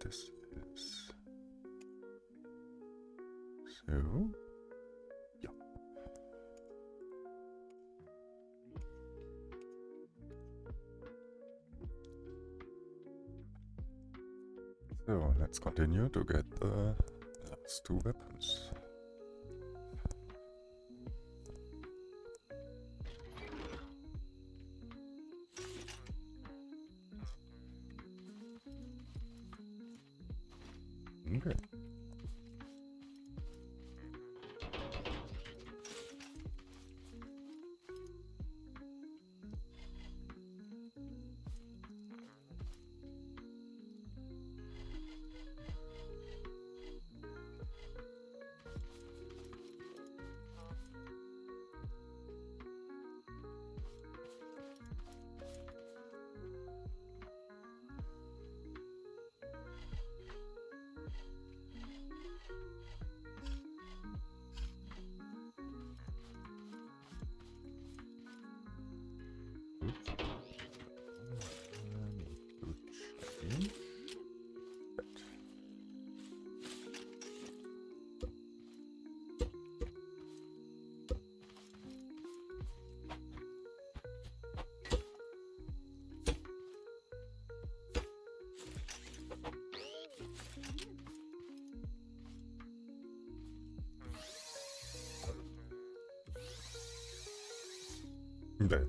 This is so. Yeah. So let's continue to get the last two weapons. Okay. Oops. I need to change that. There.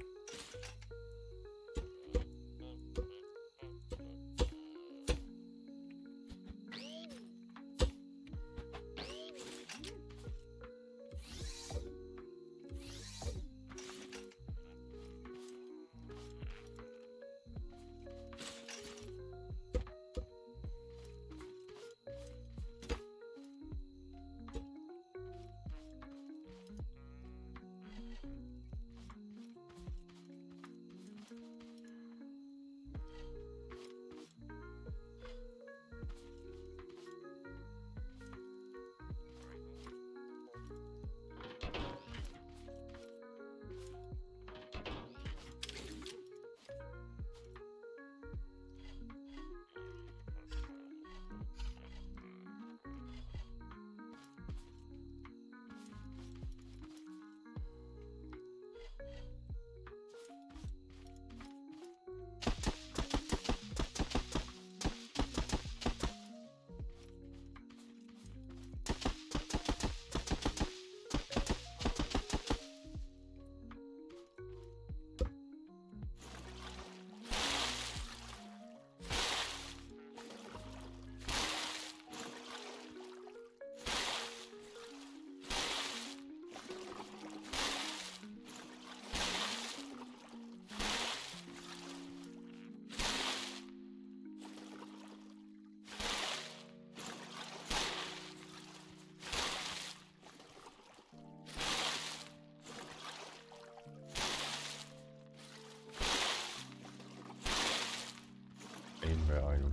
Aim, where are you?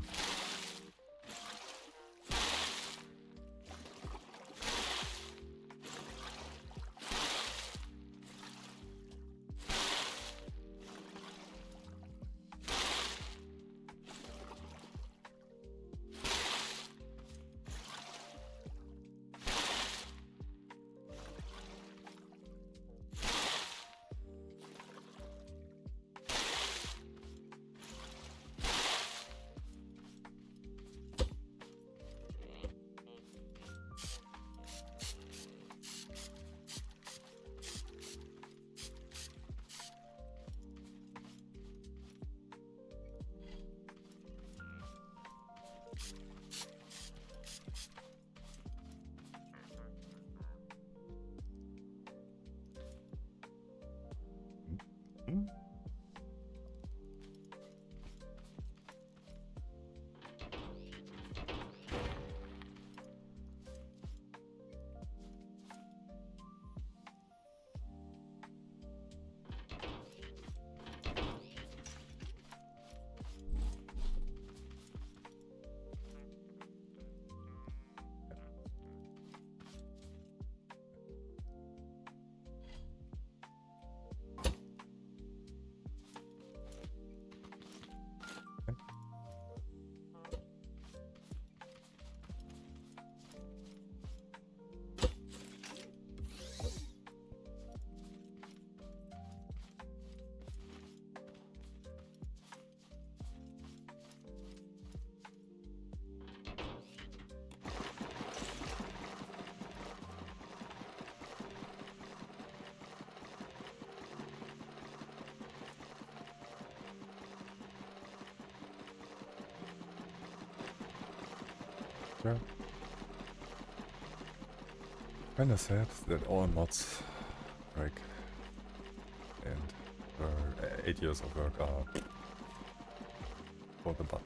future. Kinda sad that all mods break and 8 years of work are for the butt.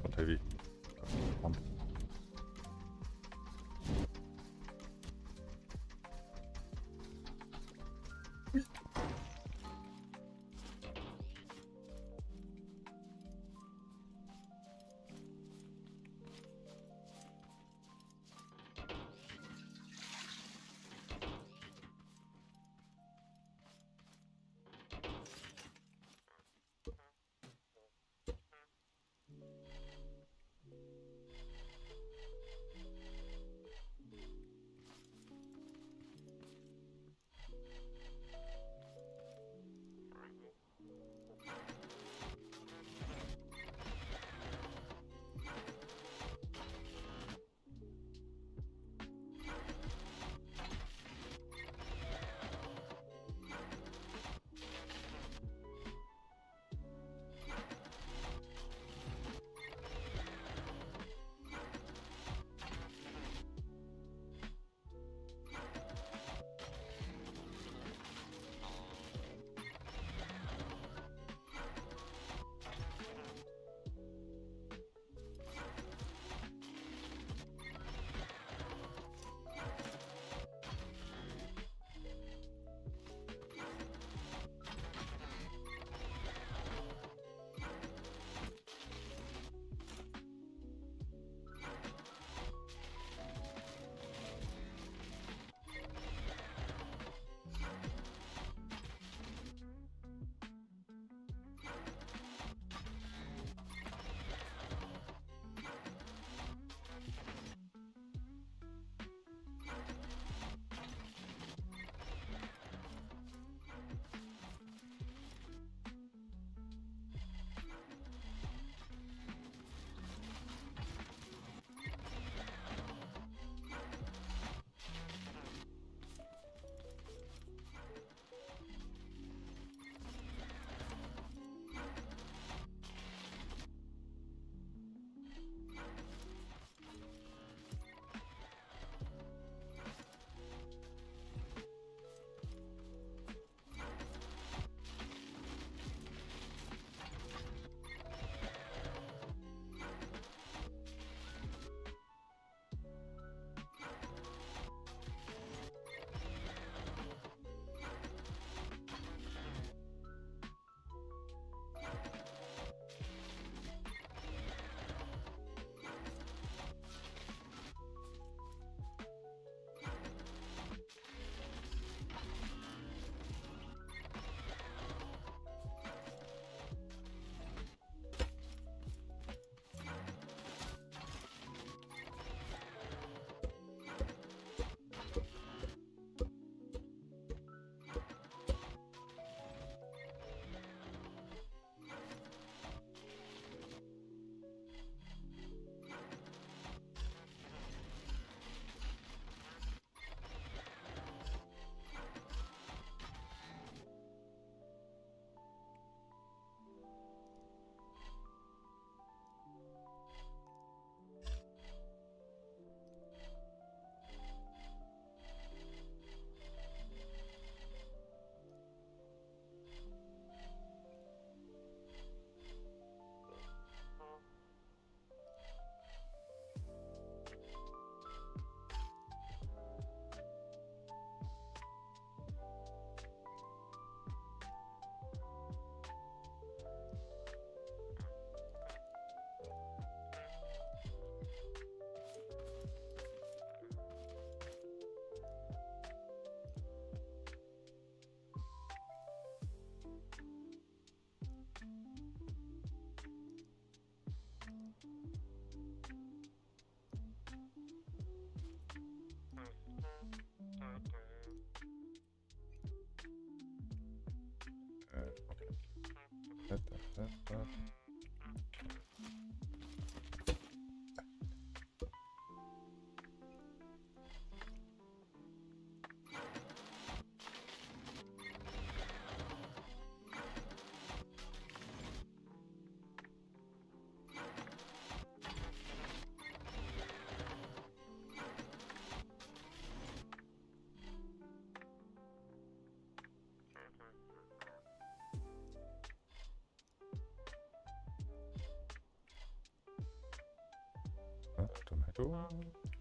Not heavy. Pump. Okay. Da, da, da, da. Tomato.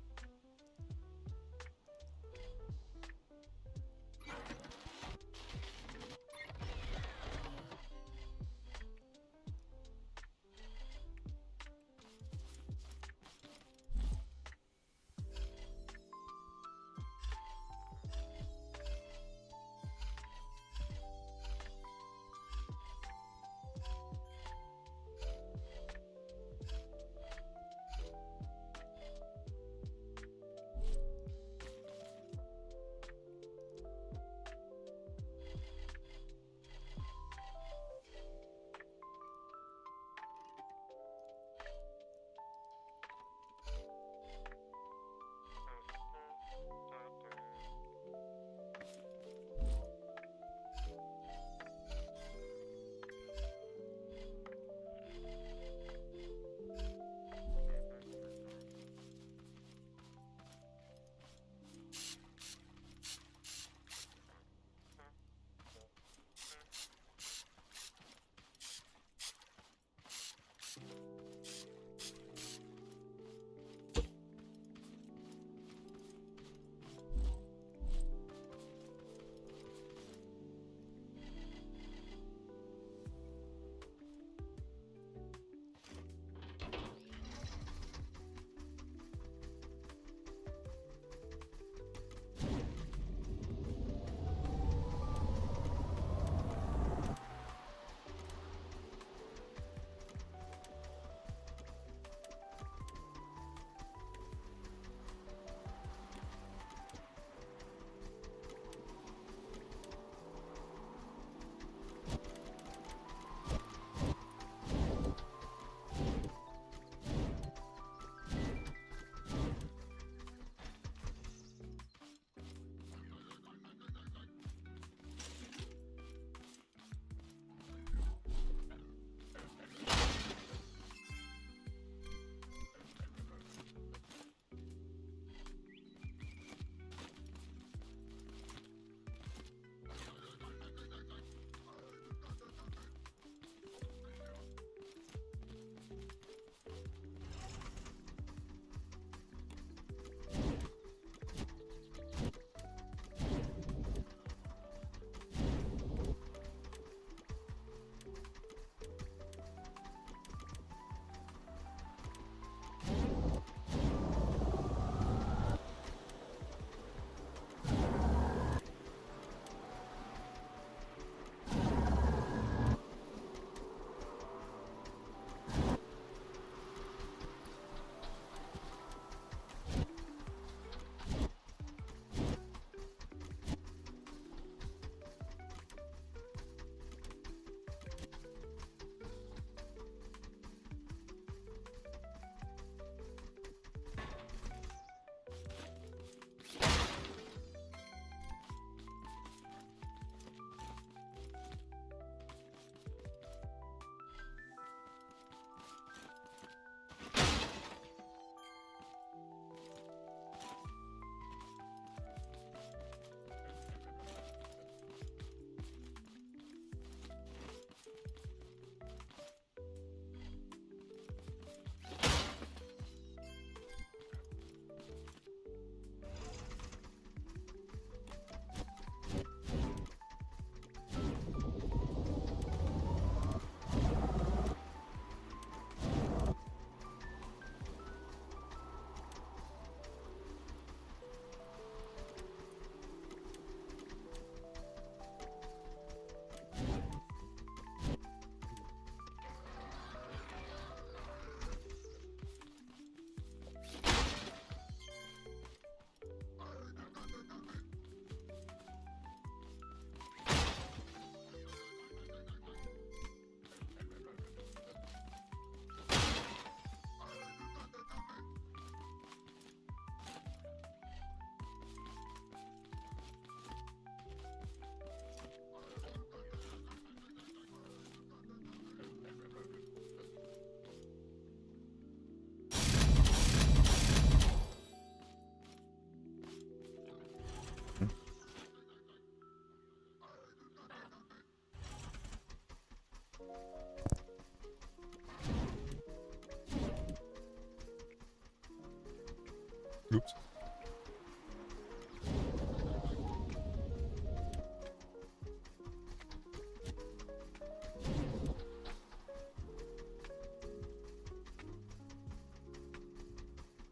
Oops.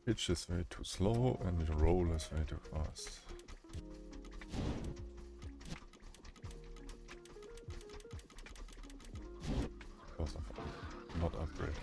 Pitch is way too slow and the roll is way too fast. Because of not upgrading.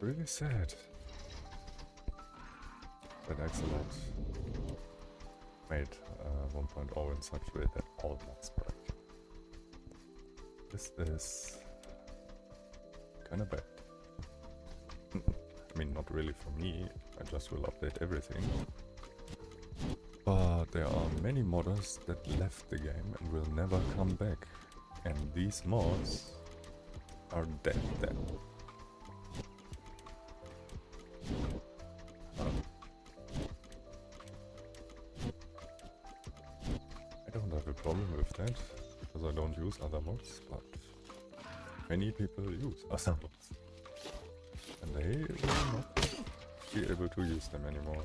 Really sad. That Excellent made 1.0 in such a way that all mods break. This is kinda bad. I mean, not really for me, I just will update everything. But there are many modders that left the game and will never come back. And these mods are dead. I don't have a problem with that, because I don't use other mods, but many people use other mods. And they will not be able to use them anymore.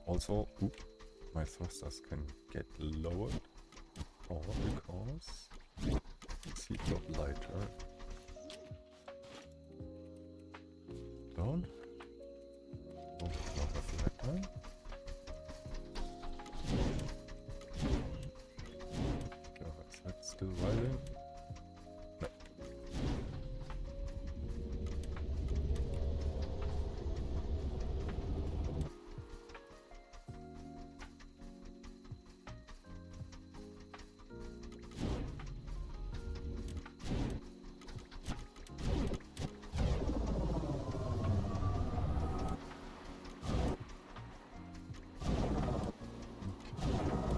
Also, my thrusters can get lowered, or because seat got lighter. Down. Oh, not a flat time. Is that still rising? No.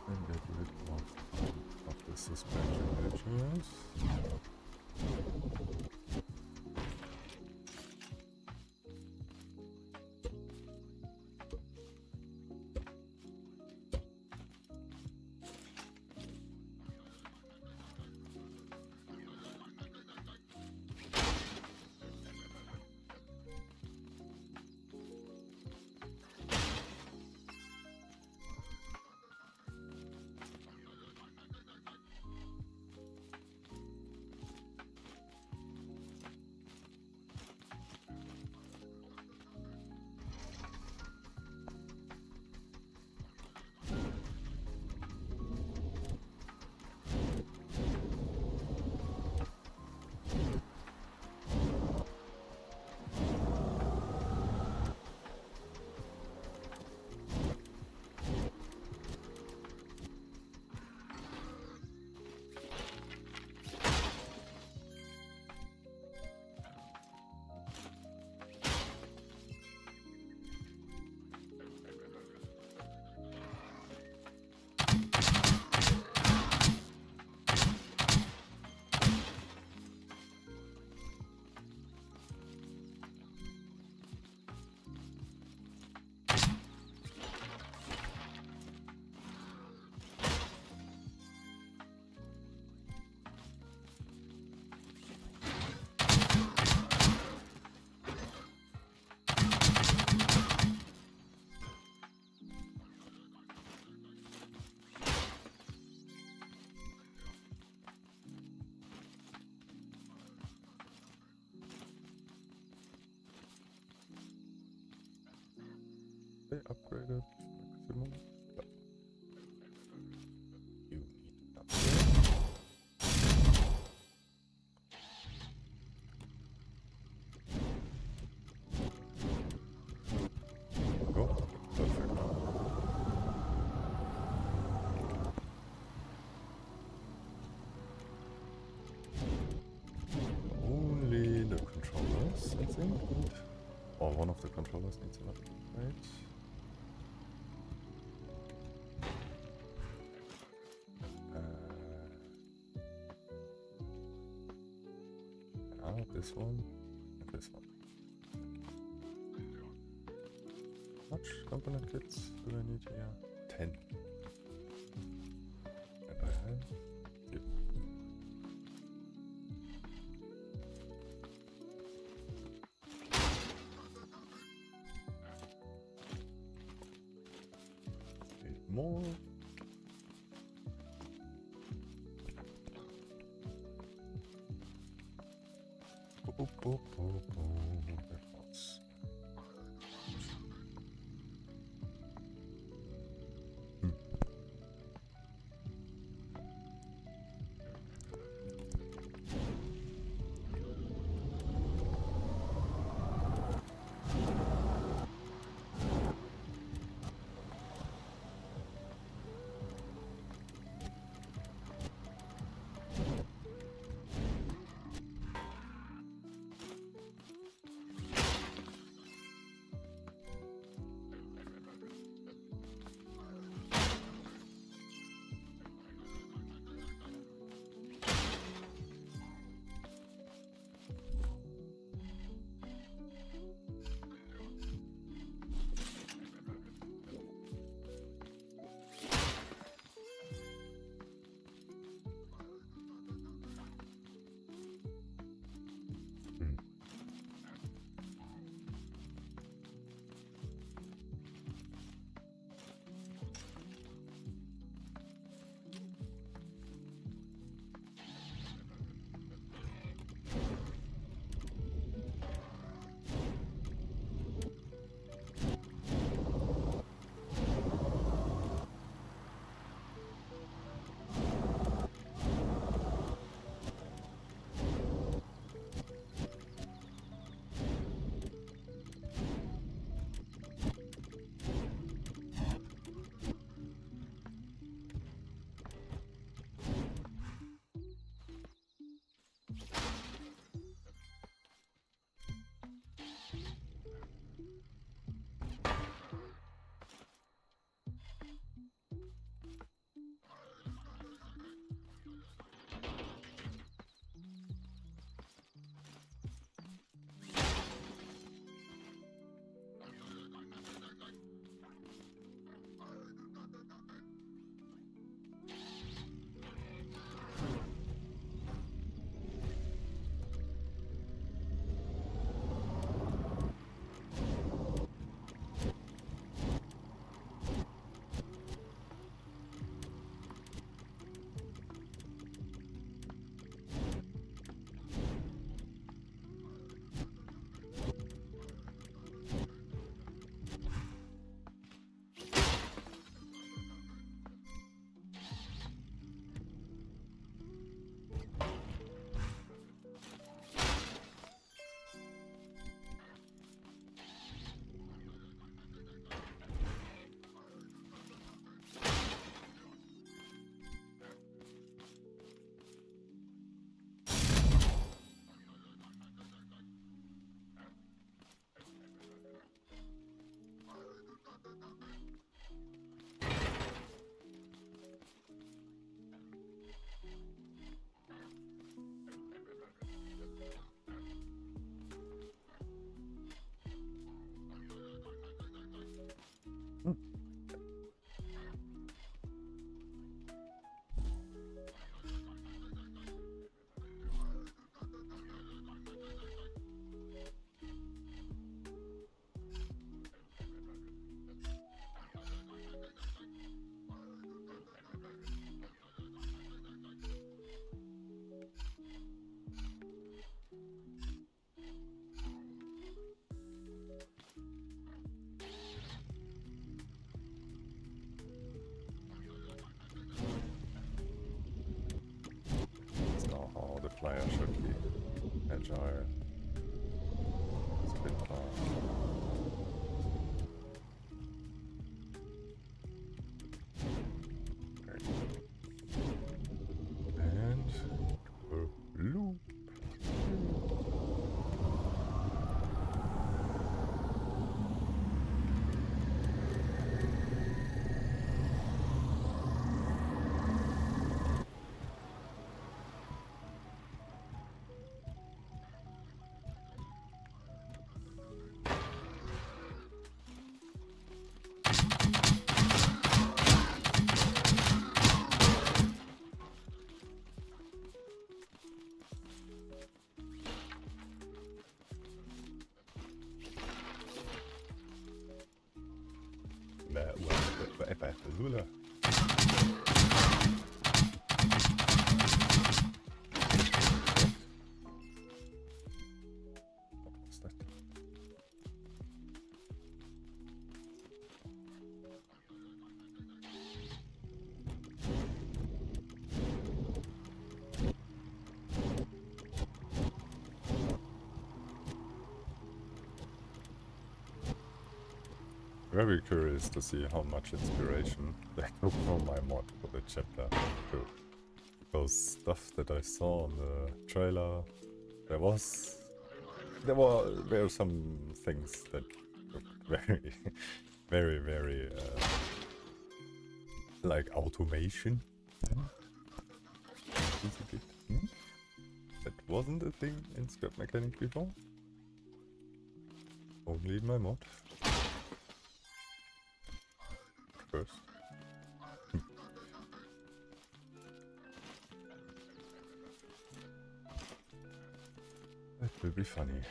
And get rid of the suspension edges. They upgraded maximum. But you need an upgrade. Go. Perfect. Only the controllers, I think, or one of the controllers needs an upgrade. This one and this one. How much component kits do I need here? 10. And I have 2. Need more. That was. was that? Very curious to see how much inspiration they took from my mod for the chapter too. Because stuff that I saw on the trailer, there were some things that looked very, very, like automation. That wasn't a thing in Scrap Mechanic before. Only in my mod. First. That will be funny.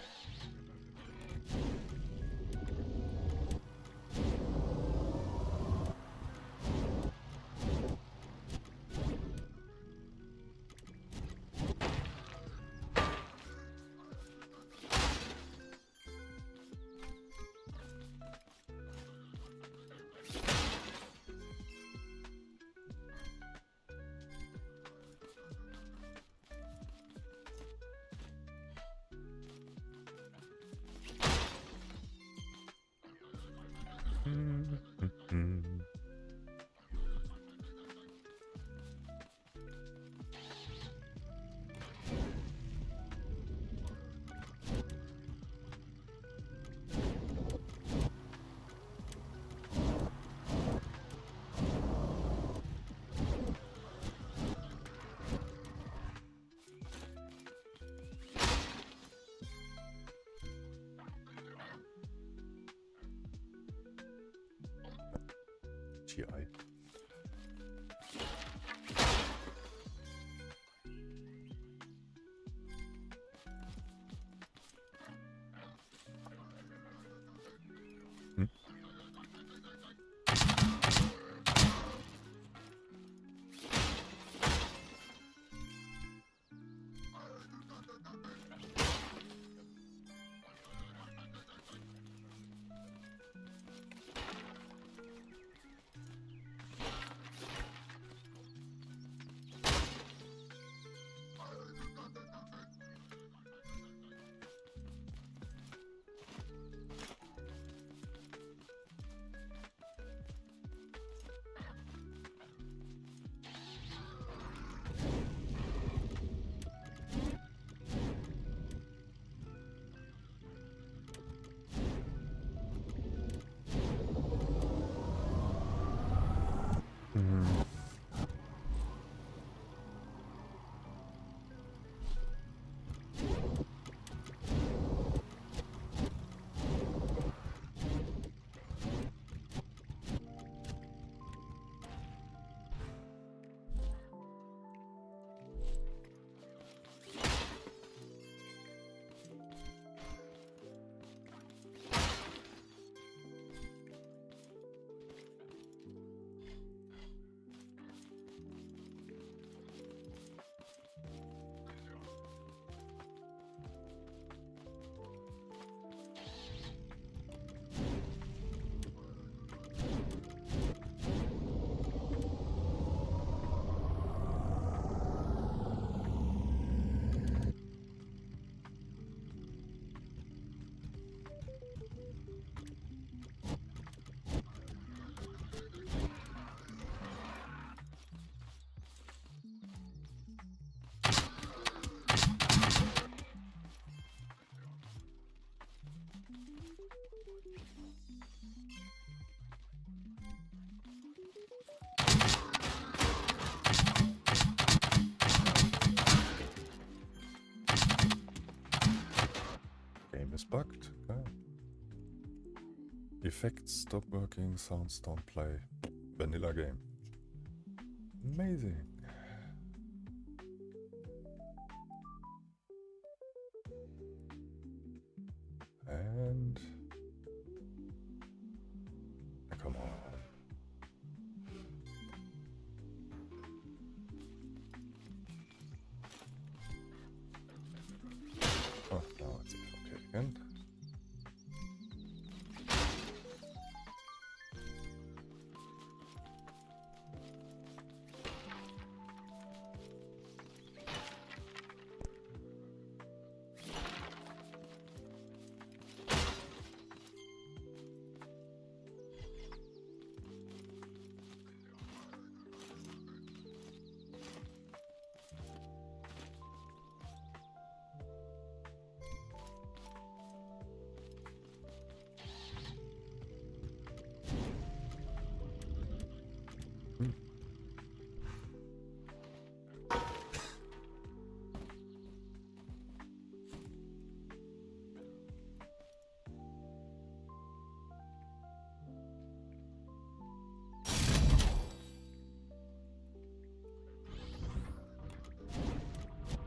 GI. Game is bugged. Okay. Effects stop working, sounds don't play. Vanilla game. Amazing. And come on. Hmm.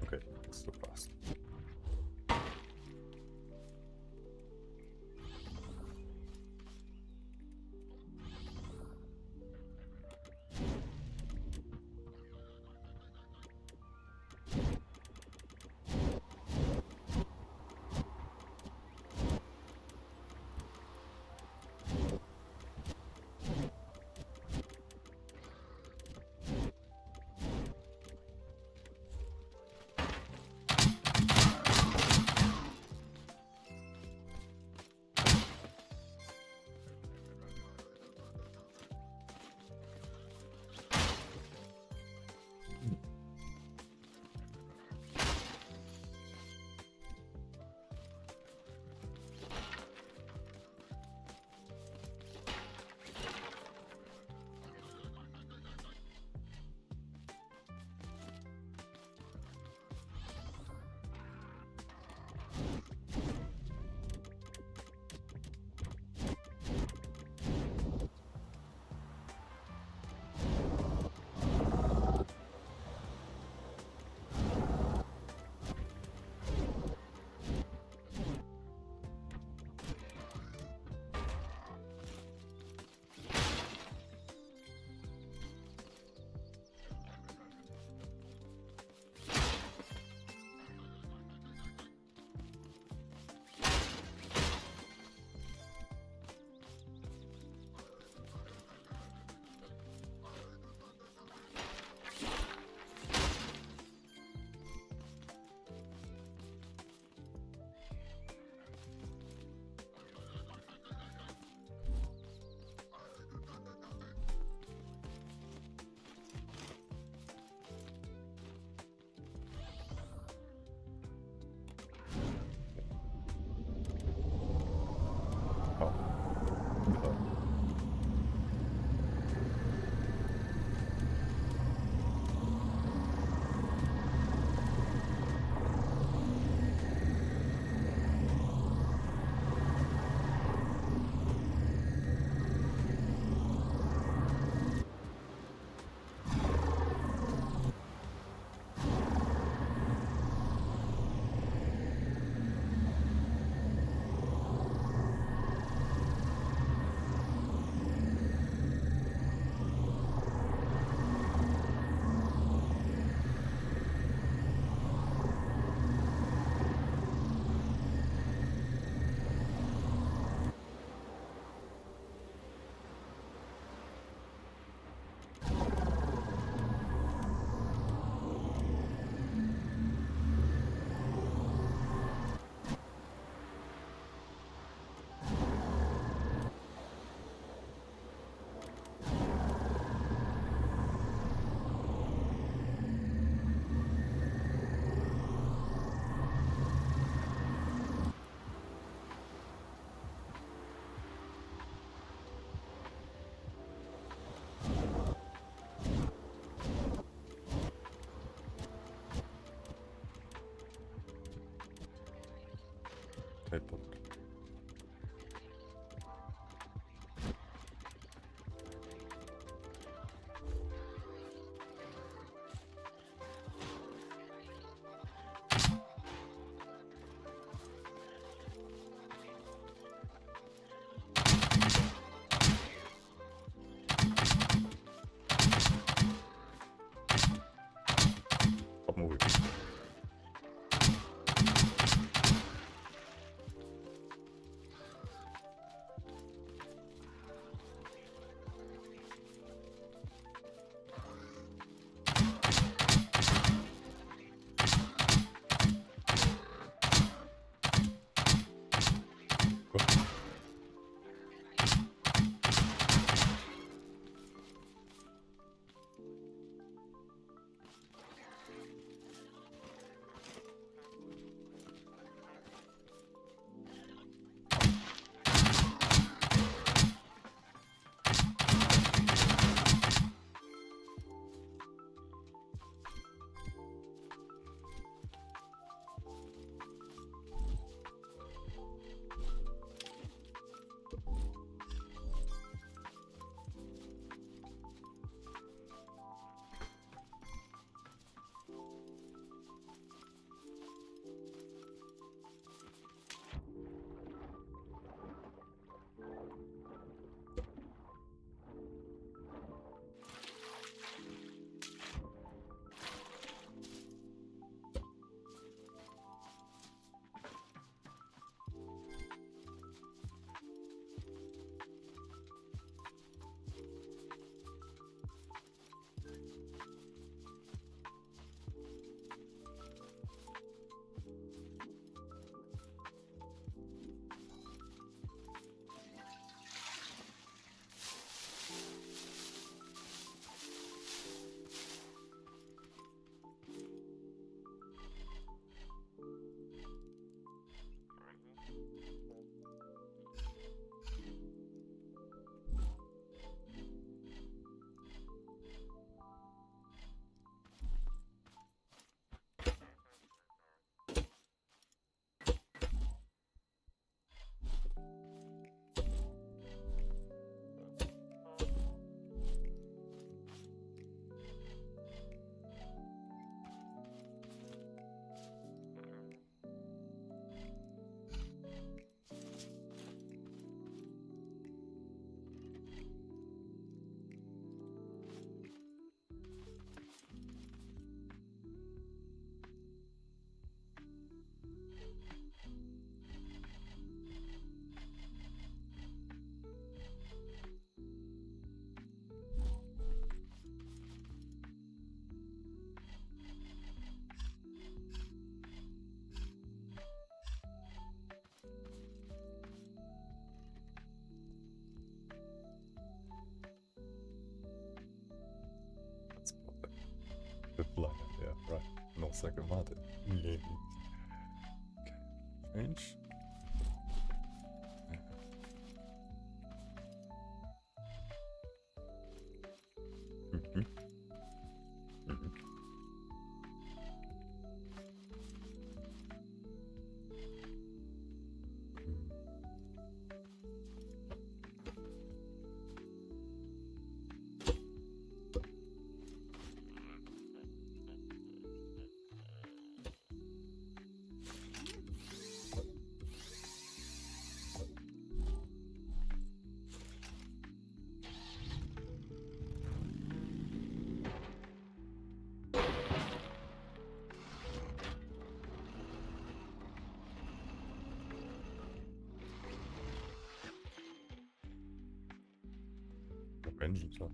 Okay, it's too fast. Oh. Without. Teleport. Stop moving. Sounds like a Martin. Yeah. Okay. Change. Mhm. Mhm. Rangers. Oh,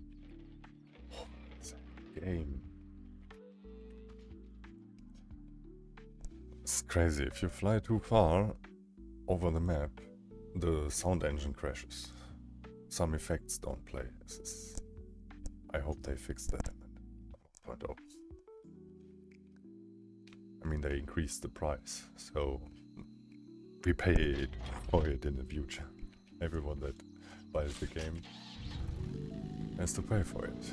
it's a game. It's crazy. If you fly too far over the map, the sound engine crashes. Some effects don't play. I hope they fix that in 1.0. I mean, they increased the price, so we pay for it in the future. Everyone that buys the game has to pay for it.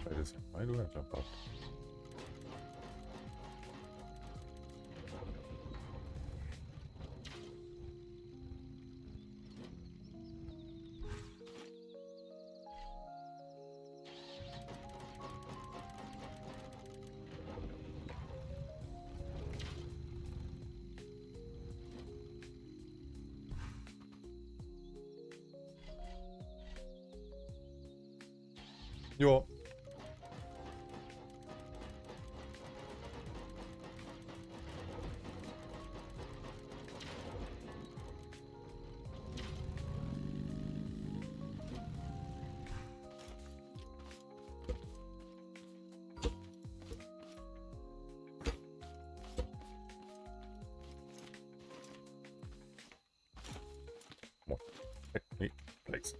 Wait a second, why do I jump out? Jo. Come on. Hey, please.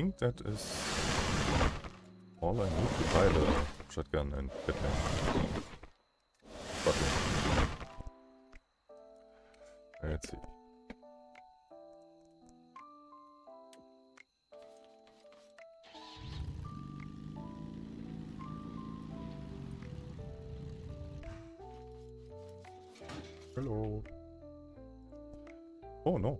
think that is all I need to buy the shotgun and Batman. But let's see. Hello. Oh no.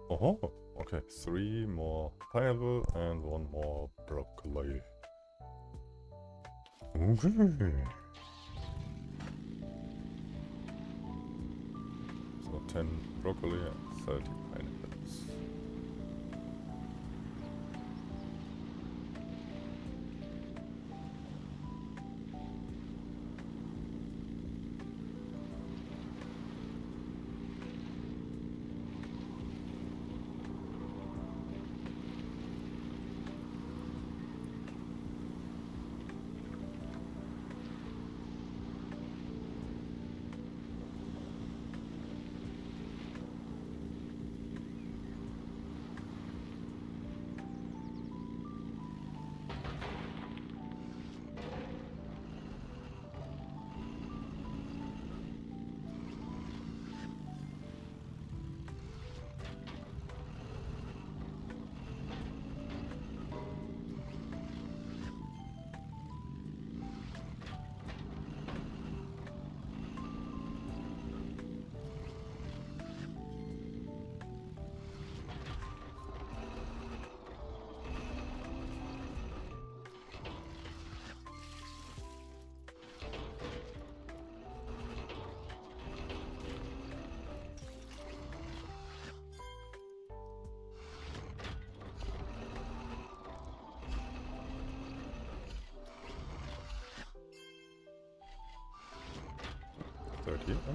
Oh, okay. 3 more pineapple and 1 more broccoli. Okay. So 10 broccoli and 30 pineapples.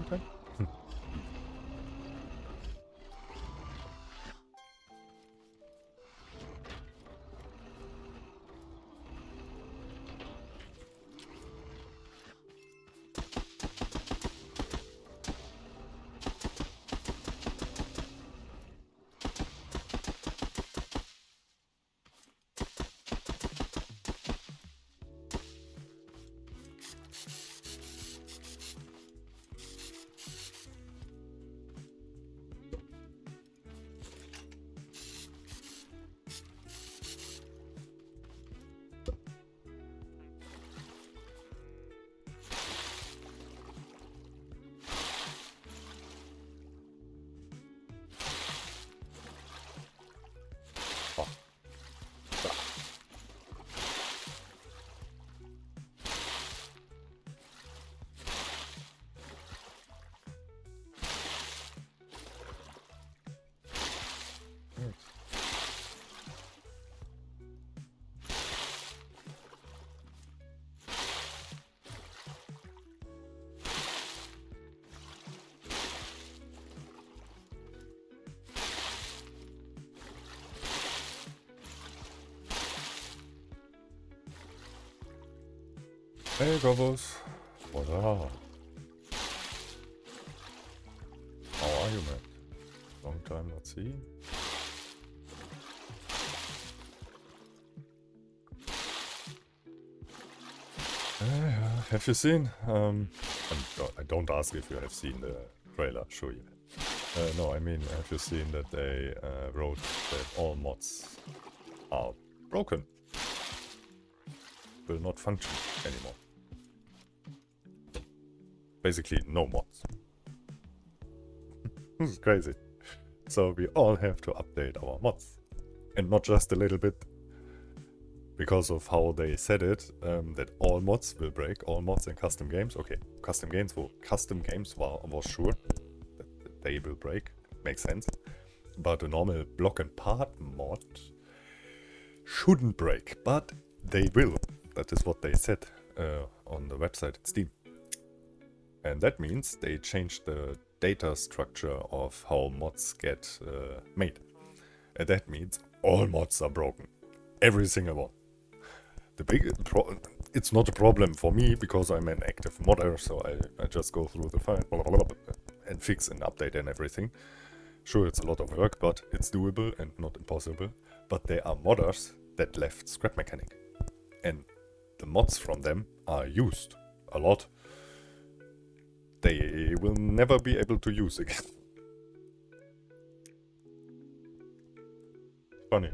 Okay. Hey, Gobos. What up? How are you, man? Long time not see. Have you seen? I don't ask if you have seen the trailer. Sure you have. No, I mean, have you seen that they wrote that all mods are broken? Will not function anymore. Basically, no mods. This is crazy. So we all have to update our mods. And not just a little bit. Because of how they said it, that all mods will break, all mods and custom games. Okay, custom games was sure that they will break. Makes sense. But a normal block and part mod shouldn't break, but they will. That is what they said on the website at Steam. And that means they changed the data structure of how mods get made. And that means all mods are broken. Every single one. It's not a problem for me because I'm an active modder, so I just go through the file and fix and update and everything. Sure, it's a lot of work, but it's doable and not impossible. but there are modders that left Scrap Mechanic. And the mods from them are used a lot. They will never be able to use again. Funny.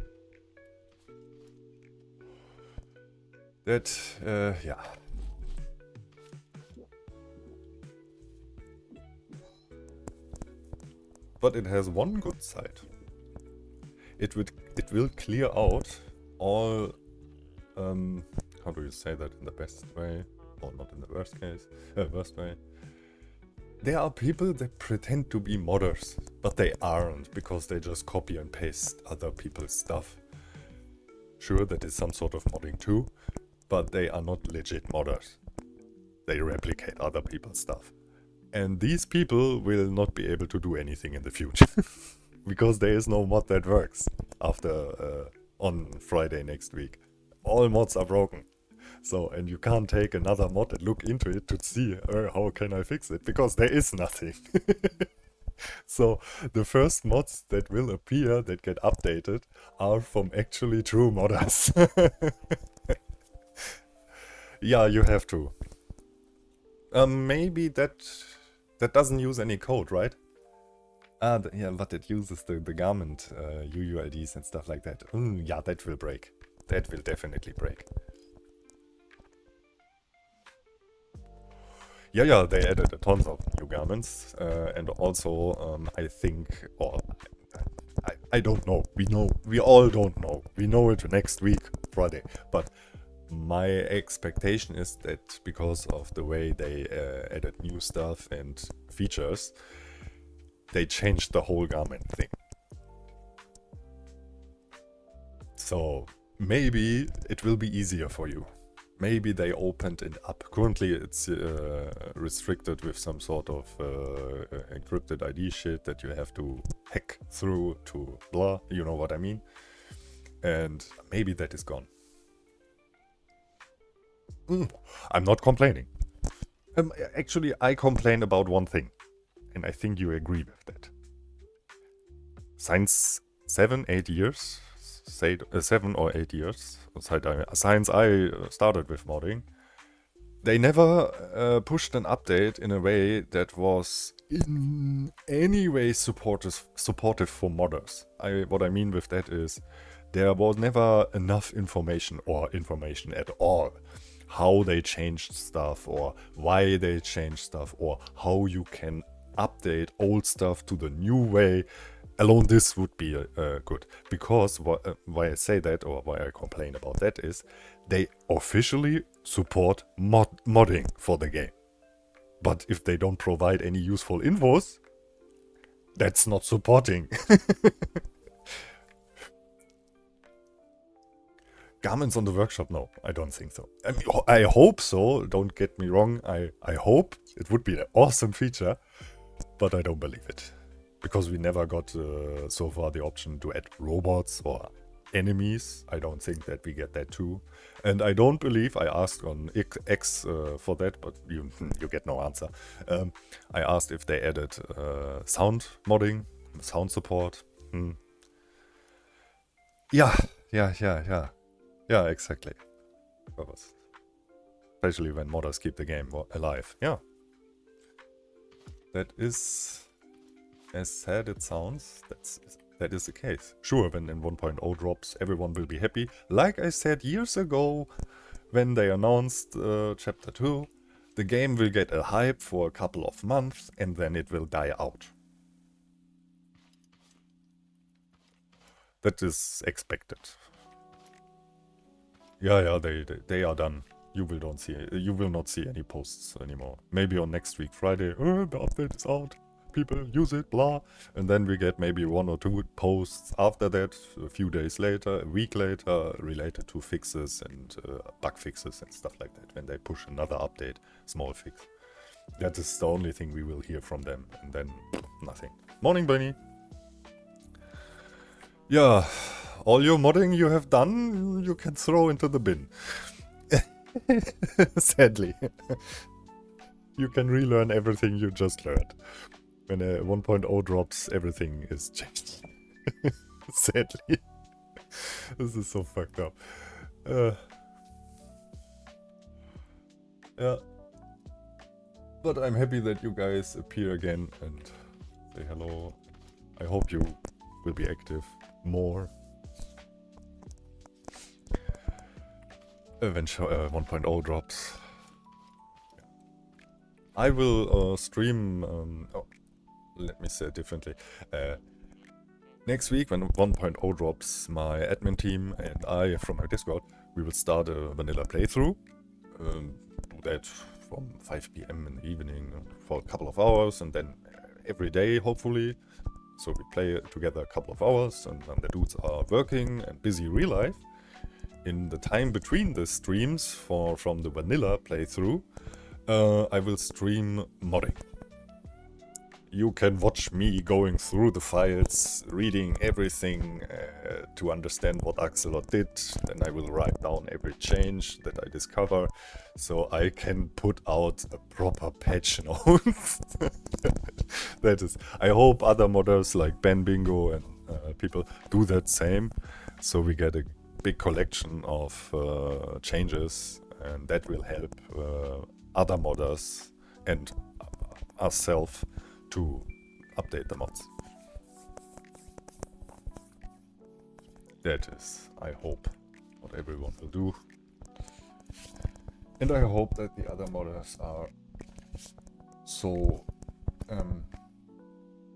That, yeah. But it has one good side. It will clear out all, how do you say that in the best way? Or not in the worst way. There are people that pretend to be modders, but they aren't, because they just copy and paste other people's stuff. Sure, that is some sort of modding too, but they are not legit modders. They replicate other people's stuff. And these people will not be able to do anything in the future. Because there is no mod that works after on Friday next week. All mods are broken. So, and you can't take another mod and look into it to see how can I fix it, because there is nothing. So the first mods that will appear that get updated are from actually true modders. Yeah, you have to. Maybe that doesn't use any code, right? Yeah, but it uses the garment UUIDs and stuff like that. Yeah, that will break. That will definitely break. Yeah, they added a tons of new garments, and also I think, or I don't know. We all don't know. We know it next week, Friday. But my expectation is that because of the way they added new stuff and features, they changed the whole garment thing. So maybe it will be easier for you. Maybe they opened it up. Currently it's restricted with some sort of encrypted ID shit that you have to hack through to blah, you know what I mean? And maybe that is gone. I'm not complaining. Actually, I complain about one thing, and I think you agree with that. Since 7 or 8 years, since I started with modding, they never pushed an update in a way that was in any way supportive for modders. What I mean with that is there was never enough information or information at all. How they changed stuff, or why they changed stuff, or how you can update old stuff to the new way. Alone this would be good. Because why I say that, or why I complain about that, is they officially support modding for the game. But if they don't provide any useful infos, that's not supporting. Garments on the workshop? No, I don't think so. I mean, I hope so, don't get me wrong. I hope it would be an awesome feature, but I don't believe it. Because we never got so far the option to add robots or enemies. I don't think that we get that too. And I don't believe, I asked on X for that, but you get no answer. I asked if they added sound modding, sound support. Yeah, exactly. Especially when modders keep the game alive. Yeah. That is, as sad it sounds, that is the case. Sure, when in 1.0 drops, everyone will be happy. Like I said years ago, when they announced Chapter 2, the game will get a hype for a couple of months, and then it will die out. That is expected. Yeah, they are done. You will not see any posts anymore. Maybe on next week, Friday, the update is out. People use it, blah. And then we get maybe 1 or 2 posts after that, a few days later, a week later, related to fixes and bug fixes and stuff like that. When they push another update, small fix. That is the only thing we will hear from them. And then, nothing. Morning, Bunny. Yeah, all your modding you have done, you can throw into the bin. Sadly. You can relearn everything you just learned. When a 1.0 drops, everything is changed. Sadly. This is so fucked up. Yeah. But I'm happy that you guys appear again and say hello. I hope you will be active more. When 1.0 drops. I will stream... let me say it differently. Next week, when 1.0 drops, my admin team and I, from my Discord, we will start a vanilla playthrough. Do that from 5 PM in the evening for a couple of hours, and then every day, hopefully. So we play together a couple of hours, and when the dudes are working and busy real life, in the time between the streams from the vanilla playthrough, I will stream modding. You can watch me going through the files, reading everything to understand what Axolot did. Then I will write down every change that I discover, so I can put out a proper patch notes. That is, I hope other modders like Ben Bingo and people do that same, so we get a big collection of changes, and that will help other modders and ourselves to update the mods. That is, I hope, what everyone will do. And I hope that the other modders are so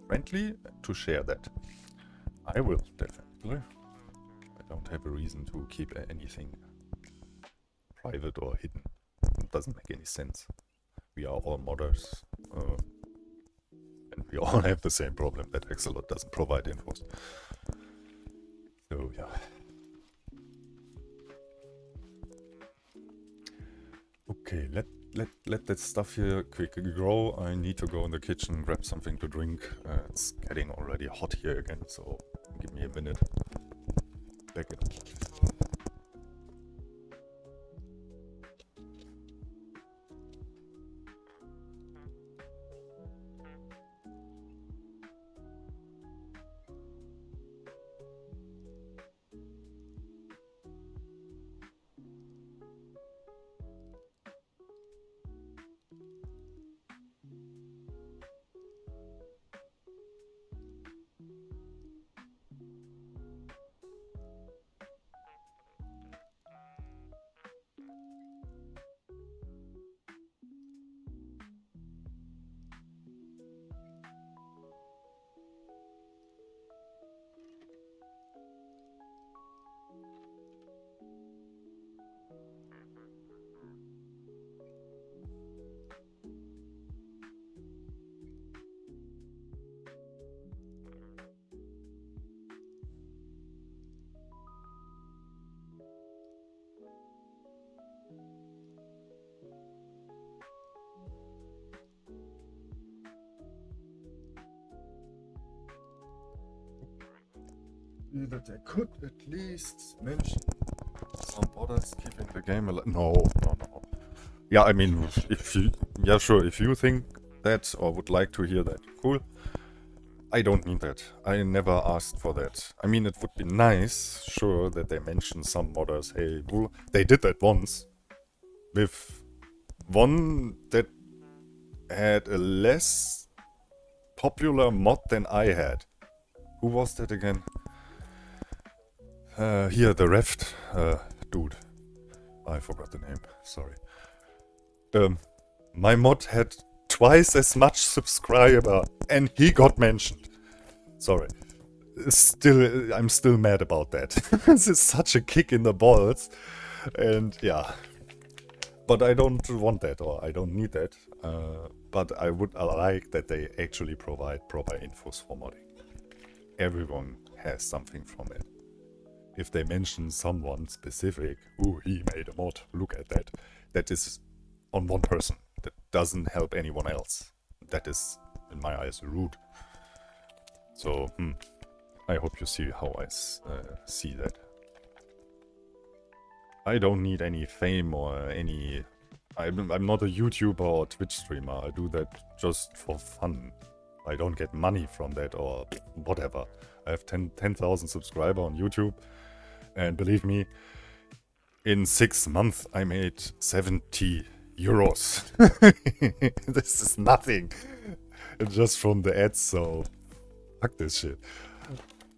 friendly to share that. I will, definitely. I don't have a reason to keep anything private or hidden. It doesn't make any sense. We are all modders. And we all have the same problem, that Axolot doesn't provide infos. So, yeah. Okay, let that stuff here quickly grow. I need to go in the kitchen, grab something to drink. It's getting already hot here again, so give me a minute. Back in. That I could at least mention some others keeping the game alive. No. Yeah, I mean, if you, yeah, sure, if you think that or would like to hear that, cool. I don't need that. I never asked for that. I mean, it would be nice, sure, that they mention some modders. Hey, cool. They did that once with one that had a less popular mod than I had. Who was that again? Here, the Reft dude. I forgot the name, sorry. My mod had twice as much subscriber and he got mentioned. Sorry. I'm still mad about that. This is such a kick in the balls. And yeah. But I don't want that, or I don't need that. But I would like that they actually provide proper infos for modding. Everyone has something from it. If they mention someone specific, ooh, he made a mod, look at that. That is on one person. That doesn't help anyone else. That is, in my eyes, rude. So, I hope you see how I see that. I don't need any fame or any... I'm not a YouTuber or Twitch streamer. I do that just for fun. I don't get money from that or whatever. I have 10,000 subscribers on YouTube. And believe me, in 6 months I made 70 euros. This is nothing. Just from the ads, so fuck this shit.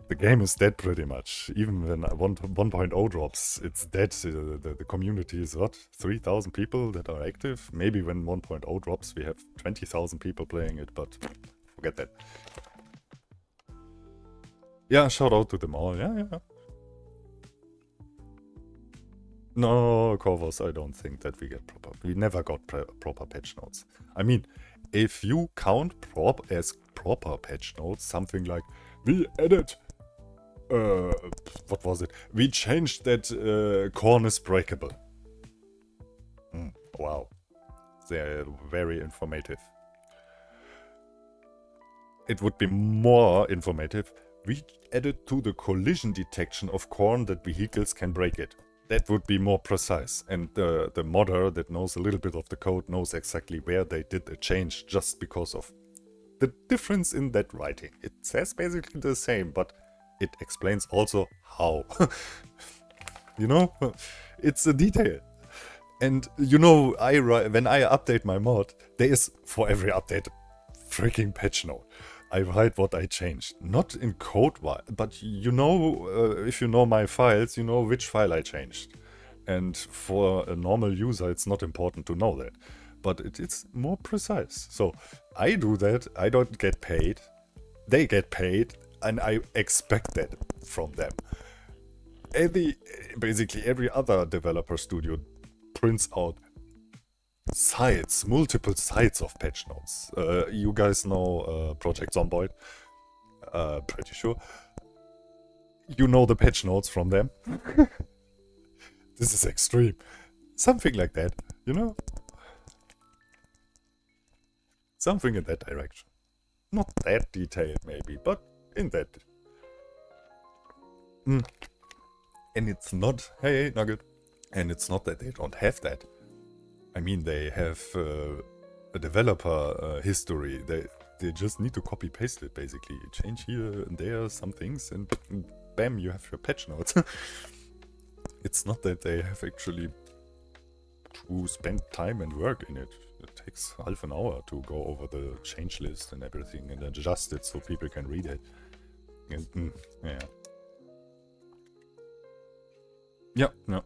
The game is dead pretty much. Even when 1.0 drops, it's dead. The community is what? 3,000 people that are active? Maybe when 1.0 drops, we have 20,000 people playing it, but forget that. Yeah, shout out to them all. Yeah. No, Corvus, I don't think that we get proper. We never got proper patch notes. I mean, if you count as proper patch notes, something like we added. What was it? We changed that corn is breakable. Wow. They're very informative. It would be more informative. We added to the collision detection of corn that vehicles can break it. That would be more precise. And the modder that knows a little bit of the code knows exactly where they did a change just because of the difference in that writing. It says basically the same, but it explains also how. You know, it's a detail. And you know, when I update my mod, there is for every update freaking patch note. I write what I changed, not in code, but you know, if you know my files, you know which file I changed. And for a normal user, it's not important to know that, but it's more precise. So I do that. I don't get paid. They get paid. And I expect that from them. Basically every other developer studio prints out multiple sites of patch notes. You guys know Project Zomboid, pretty sure. You know the patch notes from them. This is extreme. Something like that, you know? Something in that direction. Not that detailed maybe, but in that. And it's not, hey Nugget, and it's not that they don't have that. I mean, they have a developer history. They just need to copy paste it basically. You change here and there some things, and bam, you have your patch notes. It's not that they have actually to spend time and work in it. It takes half an hour to go over the change list and everything and adjust it so people can read it. And, yeah. Yeah.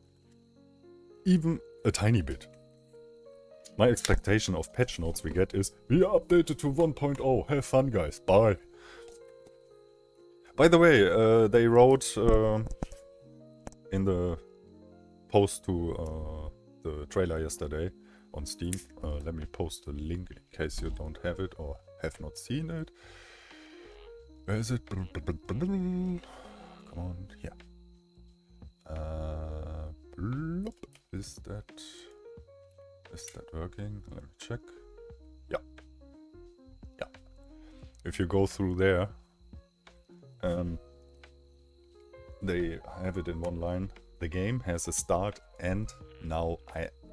Even a tiny bit. My expectation of patch notes we get is, we are updated to 1.0, have fun guys, bye. By the way, they wrote in the post to the trailer yesterday on Steam, let me post a link in case you don't have it or have not seen it. Where is it? Come on, here. Bloop. Is that working? Let me check. Yeah. If you go through there, they have it in one line. The game has a start and now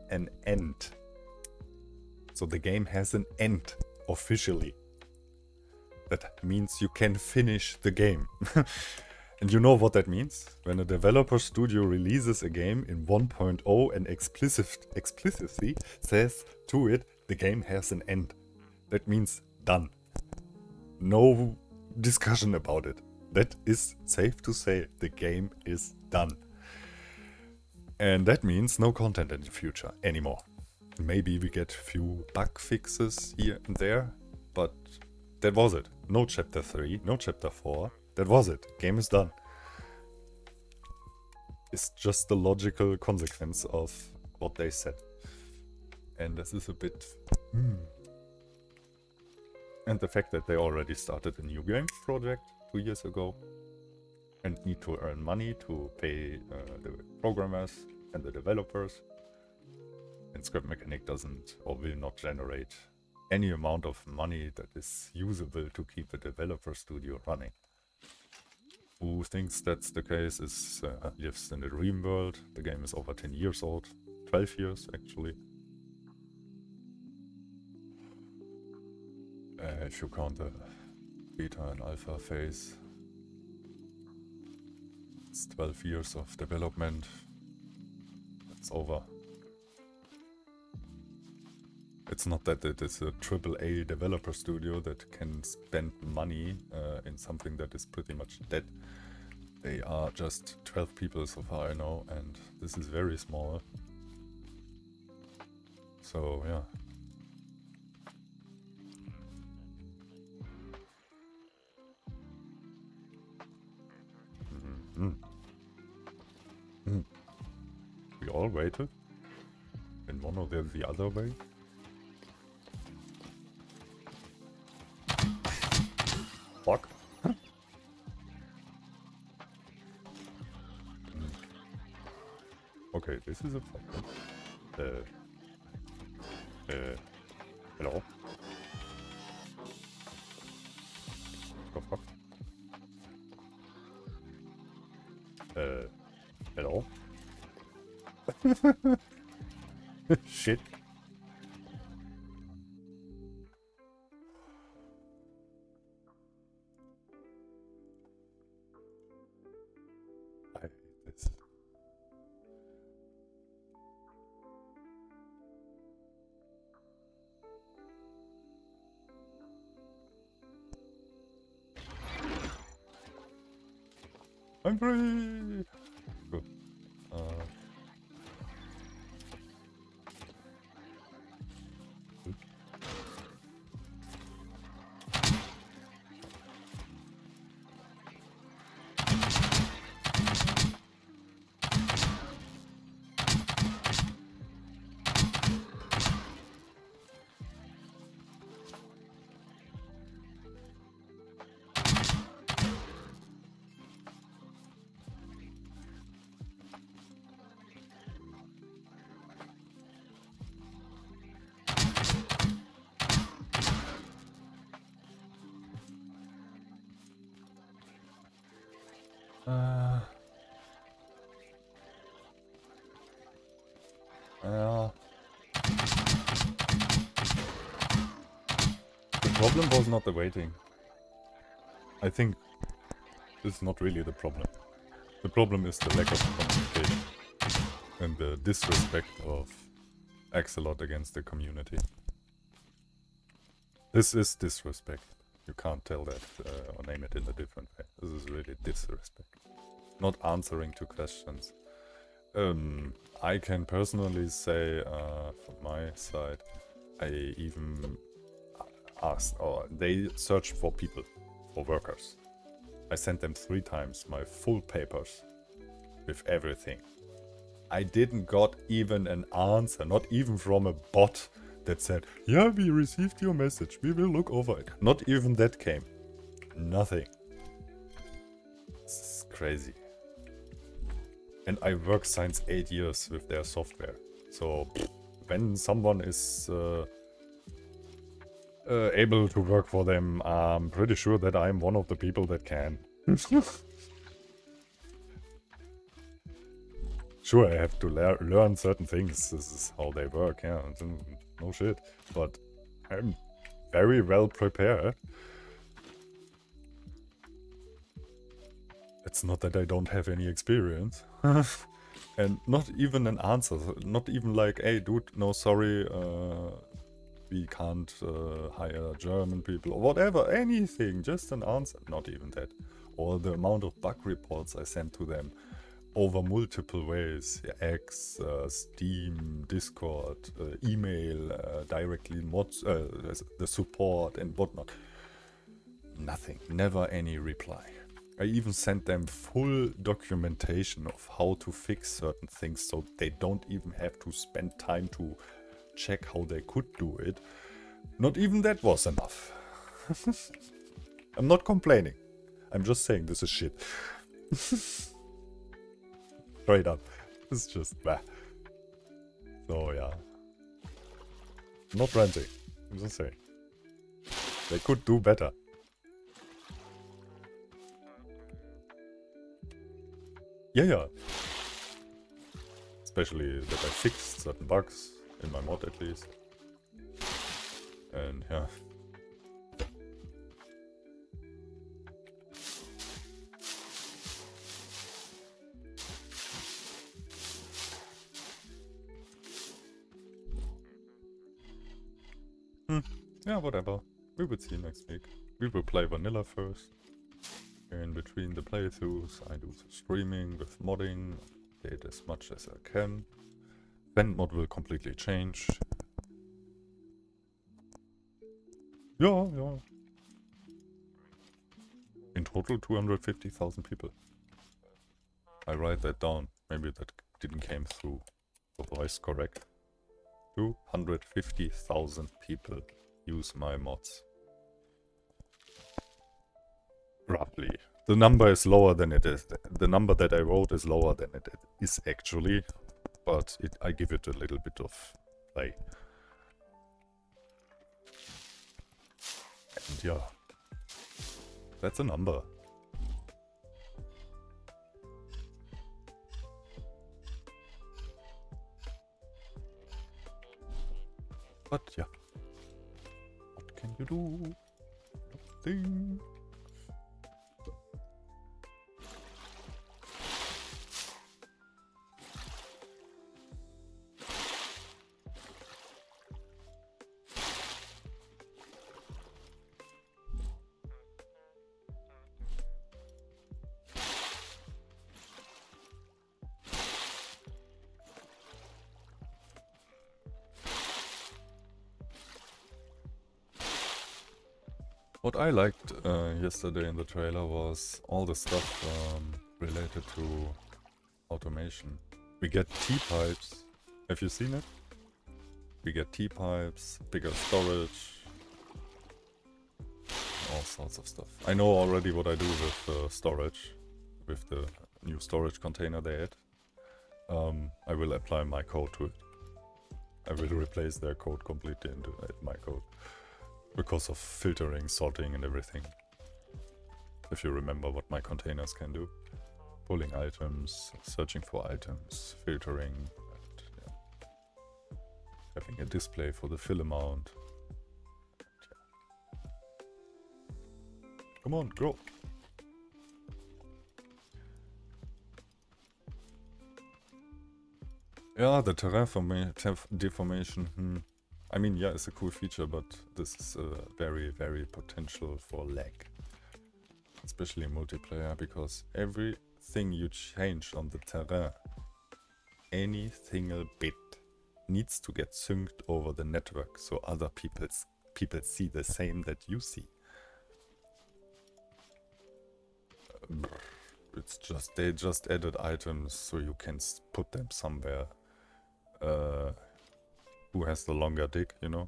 an end. So the game has an end officially. That means you can finish the game. And you know what that means? When a developer studio releases a game in 1.0 and explicitly says to it, the game has an end. That means done. No discussion about it. That is safe to say. The game is done. And that means no content in the future anymore. Maybe we get a few bug fixes here and there, but that was it. No chapter 3, no chapter 4. That was it. Game is done. It's just the logical consequence of what they said. And this is a bit... And the fact that they already started a new game project 2 years ago and need to earn money to pay the programmers and the developers. And Script Mechanic doesn't or will not generate any amount of money that is usable to keep a developer studio running. Who thinks that's the case lives in a dream world. The game is over 10 years old. 12 years, actually. If you count the beta and alpha phase. It's 12 years of development. It's over. It's not that it is a AAA developer studio that can spend money in something that is pretty much dead. They are just 12 people so far I know, and this is very small. So yeah. We all waited in one or the other way. Fuck. Okay, this is a problem. Hello? What the fuck? Hello? Shit. I hate this. I'm free! Good. The problem was not the waiting. I think this is not really the problem. The problem is the lack of communication and the disrespect of Axolot against the community. This is disrespect. You can't tell that or name it in a different way. This is really disrespect. Not answering to questions. I can personally say from my side, I even asked, or they searched for people, for workers. I sent them 3 times my full papers with everything. I didn't got even an answer, not even from a bot that said, yeah, we received your message, we will look over it. Not even that came. Nothing. It's crazy. And I worked since 8 years with their software. So when someone is able to work for them, I'm pretty sure that I'm one of the people that can. Sure, I have to learn certain things. This is how they work, yeah. No shit. But I'm very well prepared. It's not that I don't have any experience. And not even an answer. Not even like, hey dude, no sorry, we can't hire German people or whatever, anything, just an answer. Not even that. Or the amount of bug reports I sent to them over multiple ways. X, Steam, Discord, email, directly the support and whatnot. Nothing. Never any reply. I even sent them full documentation of how to fix certain things so they don't even have to spend time to check how they could do it. Not even that was enough. I'm not complaining. I'm just saying this is shit. Straight up. It's just bah. So yeah. Not ranting. I'm just saying. They could do better. Yeah. Especially that I fixed certain bugs, in my mod at least. And yeah. Yeah, whatever. We will see next week. We will play vanilla first. In between the playthroughs, I do the streaming with modding, update as much as I can. Vent mod will completely change. Yeah. In total, 250,000 people. I write that down. Maybe that didn't came through the voice correct. 250,000 people use my mods. Roughly. The number is lower than it is. The number that I wrote is lower than it is actually. But I give it a little bit of play. And yeah. That's a number. But yeah. What can you do? Nothing. What I liked yesterday in the trailer was all the stuff related to automation. We get T-pipes. Have you seen it? We get T-pipes, bigger storage, all sorts of stuff. I know already what I do with storage, with the new storage container they add. I will apply my code to it. I will replace their code completely into my code. Because of filtering, sorting and everything. If you remember what my containers can do. Pulling items, searching for items, filtering, and, yeah. Having a display for the fill amount. Yeah. Come on, go! Yeah, the terrain deformation, I mean, yeah, it's a cool feature, but this is very, very potential for lag. Especially in multiplayer, because everything you change on the terrain, any single bit, needs to get synced over the network, so other people see the same that you see. It's just, they just added items so you can put them somewhere. Who has the longer dick, you know?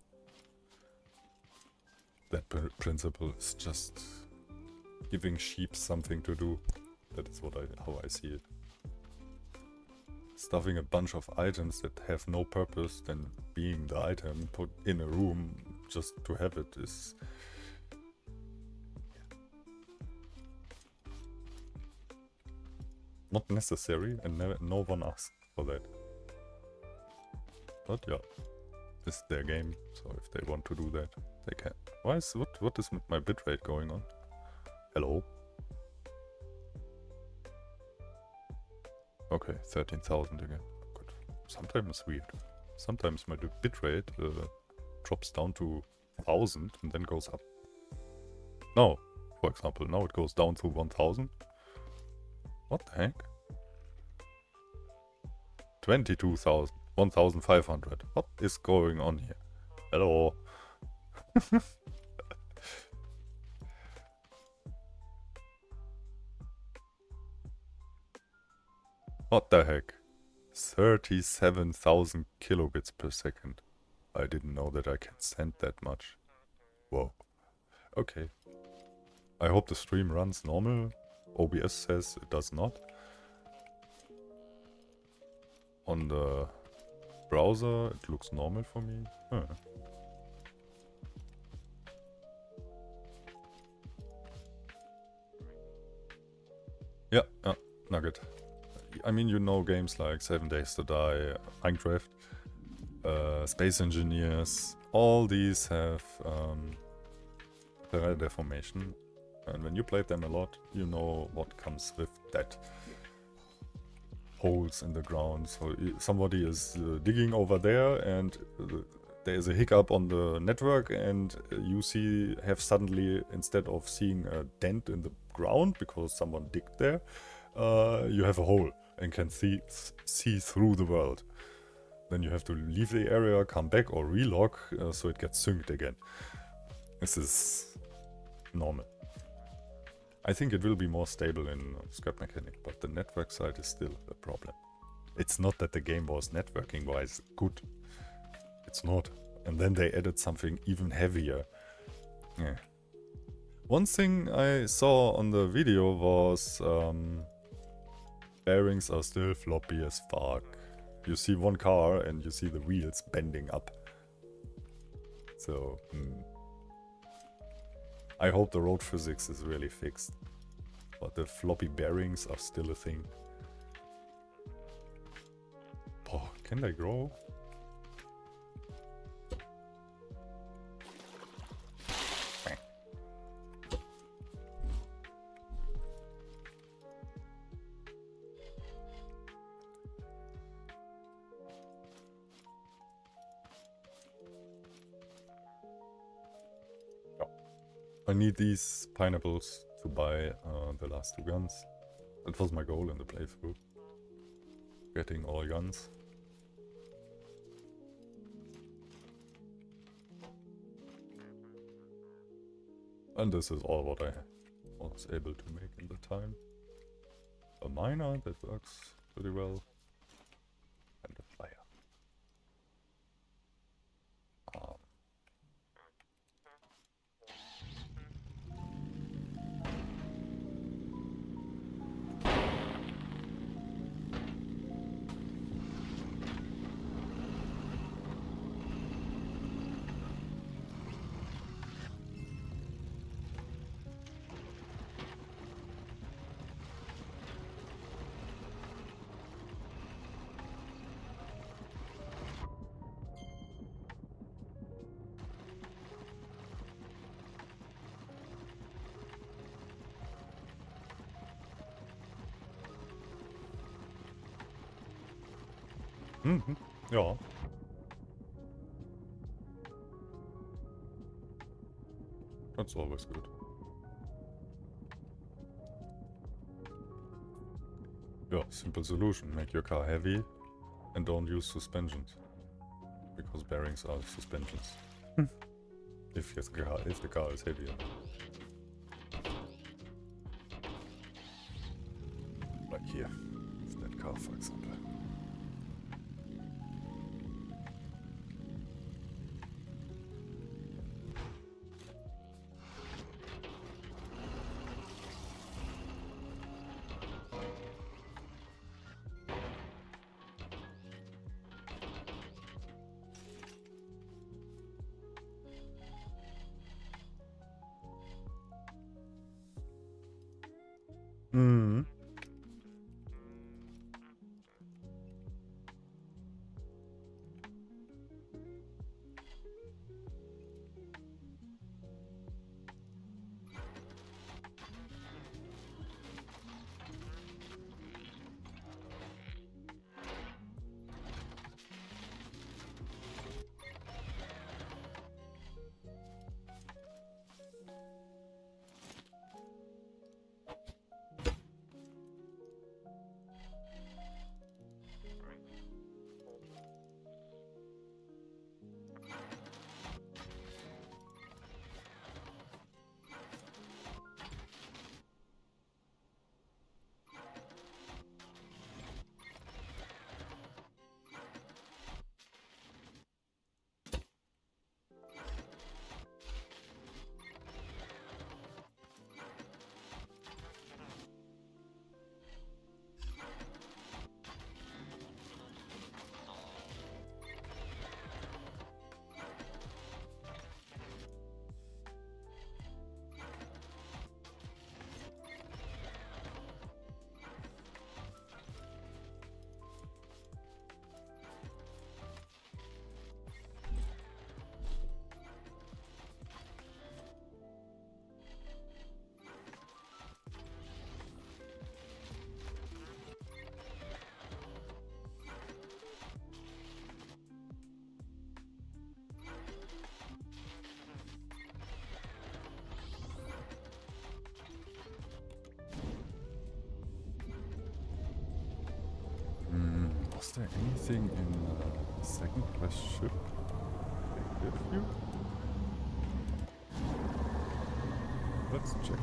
That principle is just giving sheep something to do. That is how I see it. Stuffing a bunch of items that have no purpose than being the item put in a room just to have it is... not necessary, and no one asked for that. But yeah. This is their game, so if they want to do that, they can. What is with my bitrate going on? Hello? Okay, 13,000 again. Good. Sometimes it's weird. Sometimes my bitrate drops down to 1,000 and then goes up. No, for example, now it goes down to 1,000. What the heck? 22,000. 1,500. What is going on here? Hello. What the heck? 37,000 kilobits per second. I didn't know that I can send that much. Whoa. Okay. I hope the stream runs normal. OBS says it does not. On the browser, it looks normal for me. Huh. Yeah, Nugget. I mean, you know games like 7 Days to Die, Minecraft, Space Engineers, all these have terrain deformation. And when you played them a lot, you know what comes with that. Holes in the ground. So somebody is digging over there and there's a hiccup on the network and you have suddenly, instead of seeing a dent in the ground because someone digged there, you have a hole and can see through the world. Then you have to leave the area, come back or relog so it gets synced again. This is normal. I think it will be more stable in Scrap Mechanic, but the network side is still a problem. It's not that the game was networking wise good. It's not. And then they added something even heavier. Yeah. One thing I saw on the video was bearings are still floppy as fuck. You see one car and you see the wheels bending up. So, I hope the road physics is really fixed. But the floppy bearings are still a thing. Oh, can they grow? I need these pineapples to buy the last 2 guns. That was my goal in the playthrough. Getting all guns. And this is all what I was able to make in the time. A miner, that works pretty well. And a fire. Mhm. Ja. That's always good. Yeah, simple solution. Make your car heavy and don't use suspensions. Because bearings are suspensions. If the car is heavier. Like here. With that car, for example. Mhm. Is there anything in the second quest ship they give you? Let's check.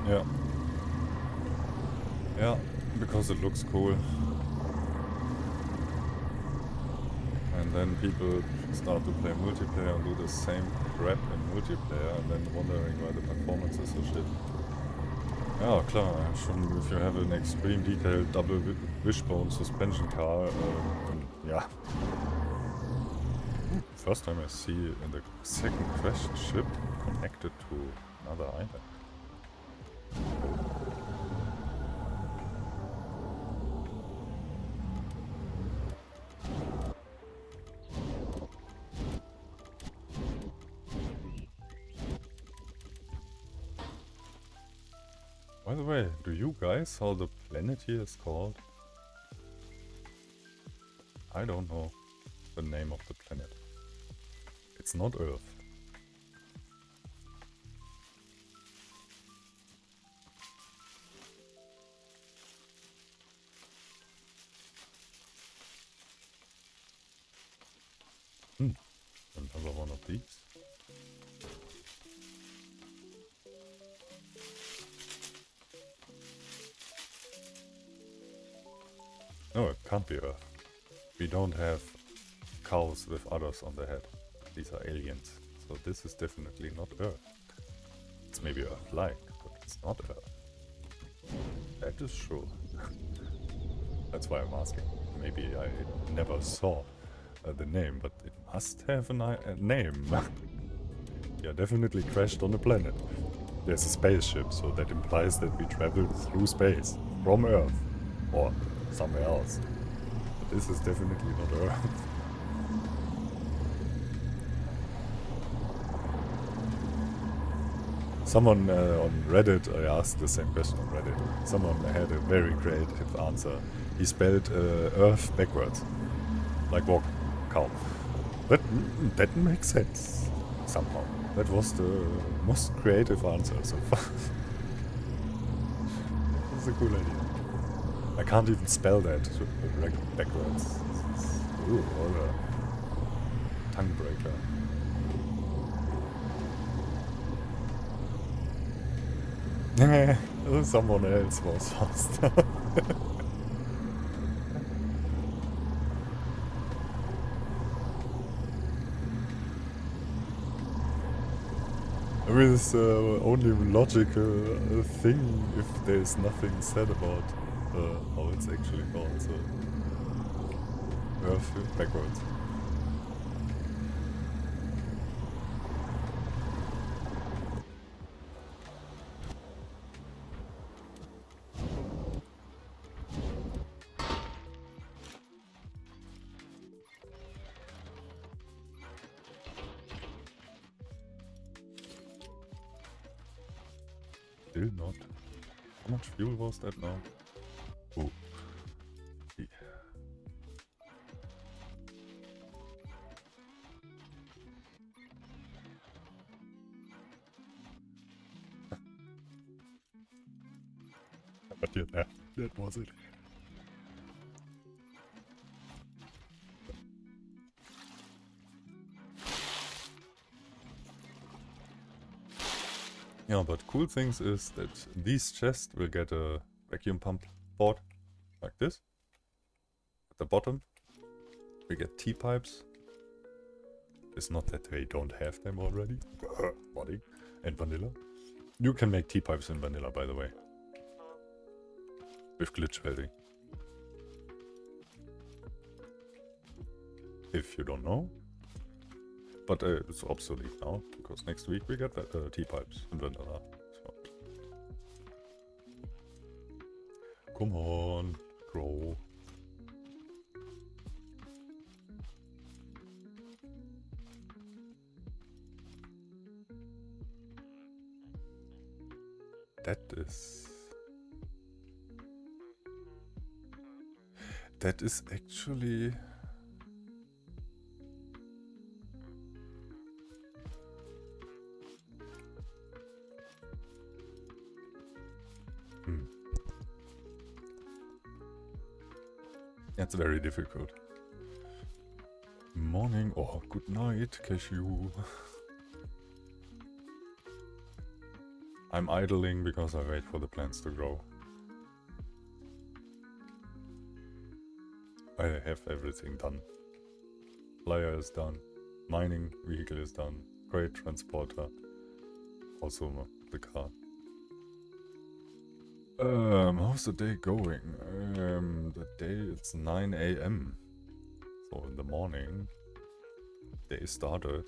Yeah. Yeah, because it looks cool. And then people start to play multiplayer and do the same crap in multiplayer and then wondering why the performance is so shit. Ja, klar, schon if you have an extreme detailed double wishbone suspension car, yeah. First time I see in the second crash ship connected to another island. By the way, do you guys how the planet here is called? I don't know the name of the planet. It's not Earth. Another one of these. No, it can't be Earth. We don't have cows with others on their head. These are aliens. So this is definitely not Earth. It's maybe Earth-like, but it's not Earth. That is true. That's why I'm asking. Maybe I never saw the name, but it must have a name. Yeah, definitely crashed on a planet. There's a spaceship, so that implies that we traveled through space, from Earth, or somewhere else. But this is definitely not Earth. Someone on Reddit, I asked the same question on Reddit. Someone had a very creative answer. He spelled Earth backwards, like walk, cow. That makes sense, somehow. That was the most creative answer so far. That's a cool idea. I can't even spell that backwards. Ooh, what a tongue breaker. Someone else was faster. I mean, it's only logical thing if there's nothing said about how it's actually called. So, Earth backwards. Still not. How much fuel was that now? Oh. Yeah. But yeah, that was it. Yeah, but cool things is that these chests will get a vacuum pump board like this. At the bottom, we get T-pipes. It's not that they don't have them already. Body and vanilla. You can make T-pipes in vanilla, by the way. With glitch welding. If you don't know. But it's obsolete now, because next week we get T-pipes in vanilla. So. Come on, grow. That is actually... That's very difficult. Morning or good night, Cashew. I'm idling because I wait for the plants to grow. I have everything done. Flyer is done. Mining vehicle is done. Crate transporter. Also the car. How's the day going? The day, it's 9 AM. So in the morning, day started.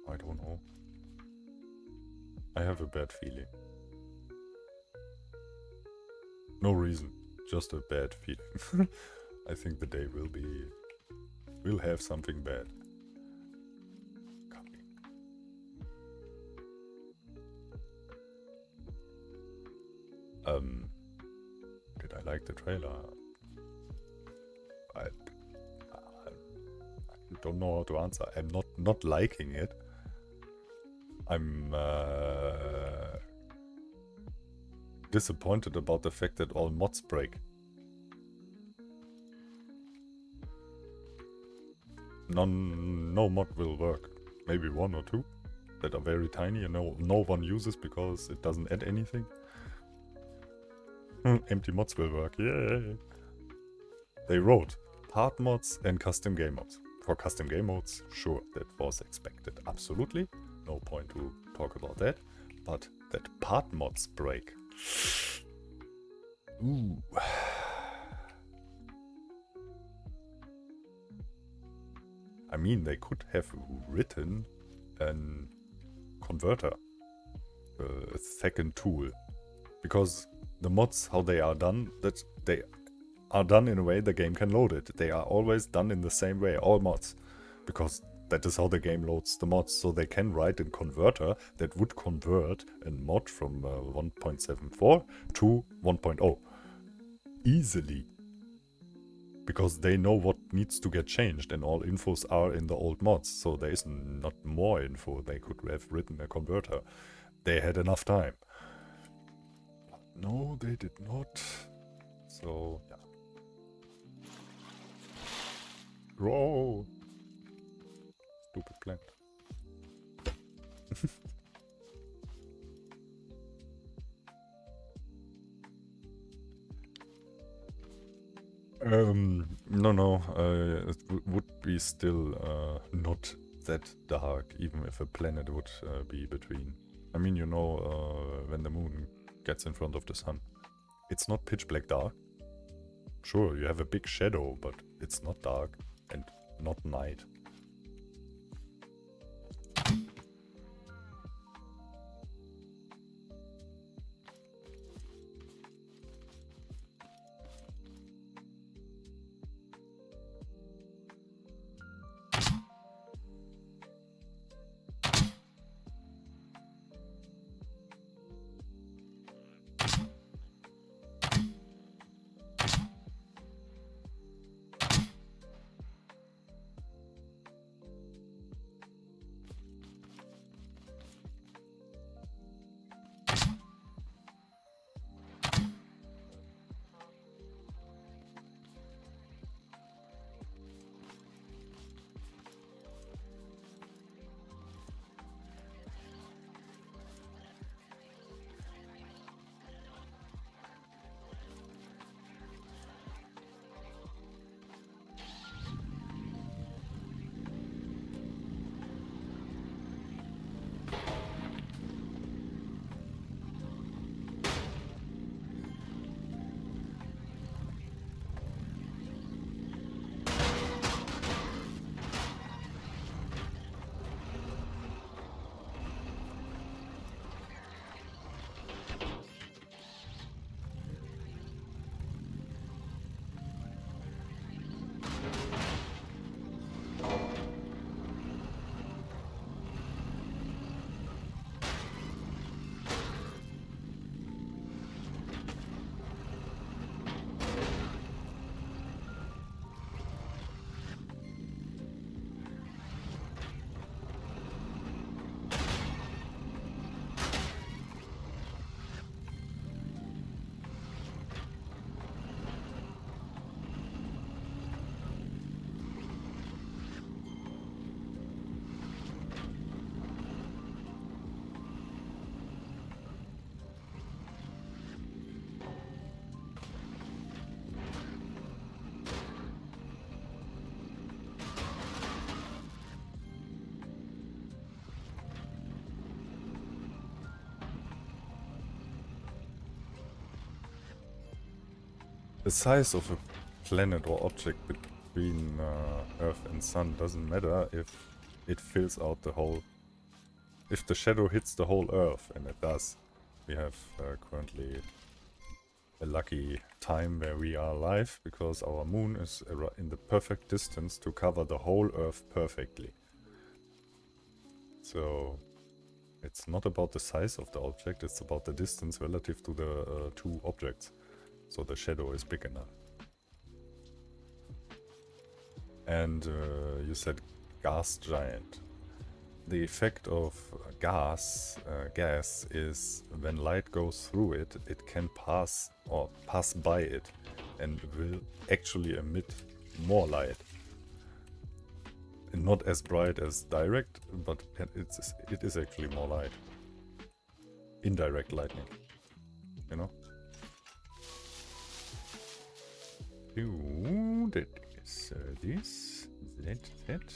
I don't know. I have a bad feeling. No reason, just a bad feeling. I think the day will have something bad coming. Did I like the trailer? I don't know how to answer. I'm not liking it. I'm disappointed about the fact that all mods break. No mod will work. Maybe one or two that are very tiny and no one uses because it doesn't add anything. Empty mods will work. Yay! They wrote part mods and custom game mods. For custom game modes, sure, that was expected. Absolutely. No point to talk about that. But that part mods break. Ooh. I mean, they could have written a converter, a second tool. Because the mods, how they are done, that they are done in a way the game can load it. They are always done in the same way, all mods. Because that is how the game loads the mods. So they can write a converter that would convert a mod from 1.74 to 1.0. Easily. Because they know what needs to get changed and all infos are in the old mods. So there is not more info. They could have written a converter. They had enough time. No, they did not. So, yeah. Grow! Stupid plant. No. It would be still not that dark, even if a planet would be between. I mean, you know, when the moon gets in front of the sun. It's not pitch black dark. Sure, you have a big shadow, but it's not dark and not night. The size of a planet or object between Earth and Sun doesn't matter if it fills out the whole... If the shadow hits the whole Earth, and it does. We have currently a lucky time where we are alive, because our moon is in the perfect distance to cover the whole Earth perfectly. So it's not about the size of the object, it's about the distance relative to the two objects. So the shadow is big enough. And you said gas giant. The effect of gas is when light goes through it, it can pass by it and will actually emit more light. And not as bright as direct, but it is actually more light. Indirect lightning, you know? That is this, that.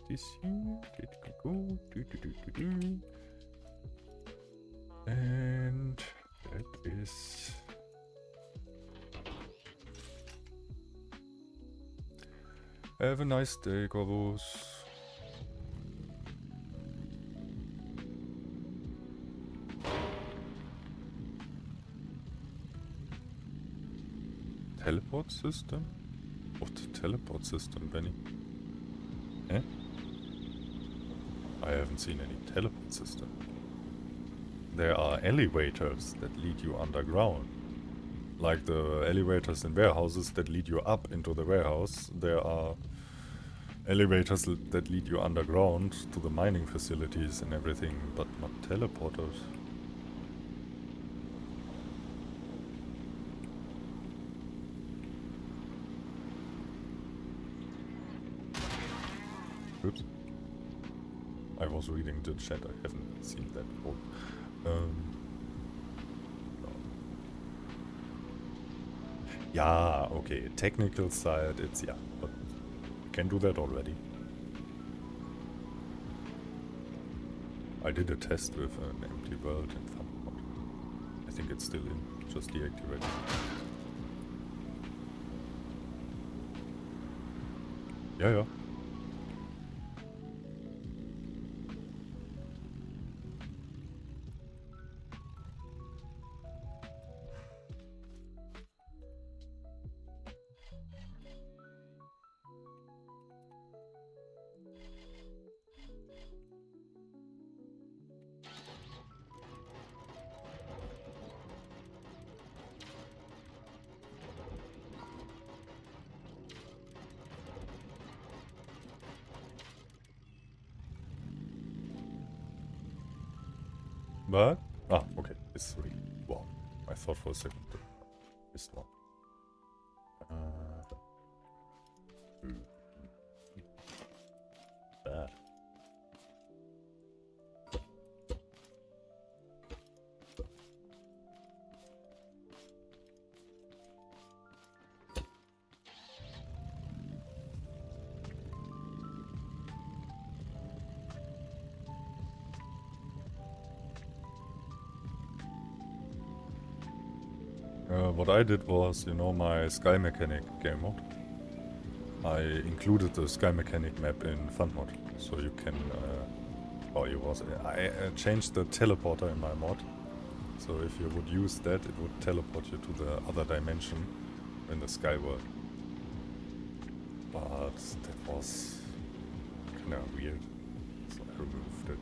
This here, that can go, and that is... Have a nice day, Corvus. Teleport system? What teleport system, Benny? Eh? I haven't seen any teleport system. There are elevators that lead you underground. Like the elevators in warehouses that lead you up into the warehouse, there are elevators that lead you underground to the mining facilities and everything, but not teleporters. Oops. I was reading the chat, I haven't seen that before. Yeah, okay, technical side, it's yeah, but you can do that already. I did a test with an empty world in FunMod. I think it's still in, just deactivated. Yeah. But? Ah, okay, it's 3. Wow, I thought for a second that it's not. Bad. What I did was, you know, my Sky Mechanic game mode. I included the Sky Mechanic map in FunMod, so you can, I changed the teleporter in my mod, so if you would use that, it would teleport you to the other dimension in the Sky world. But that was kinda weird, so I removed it.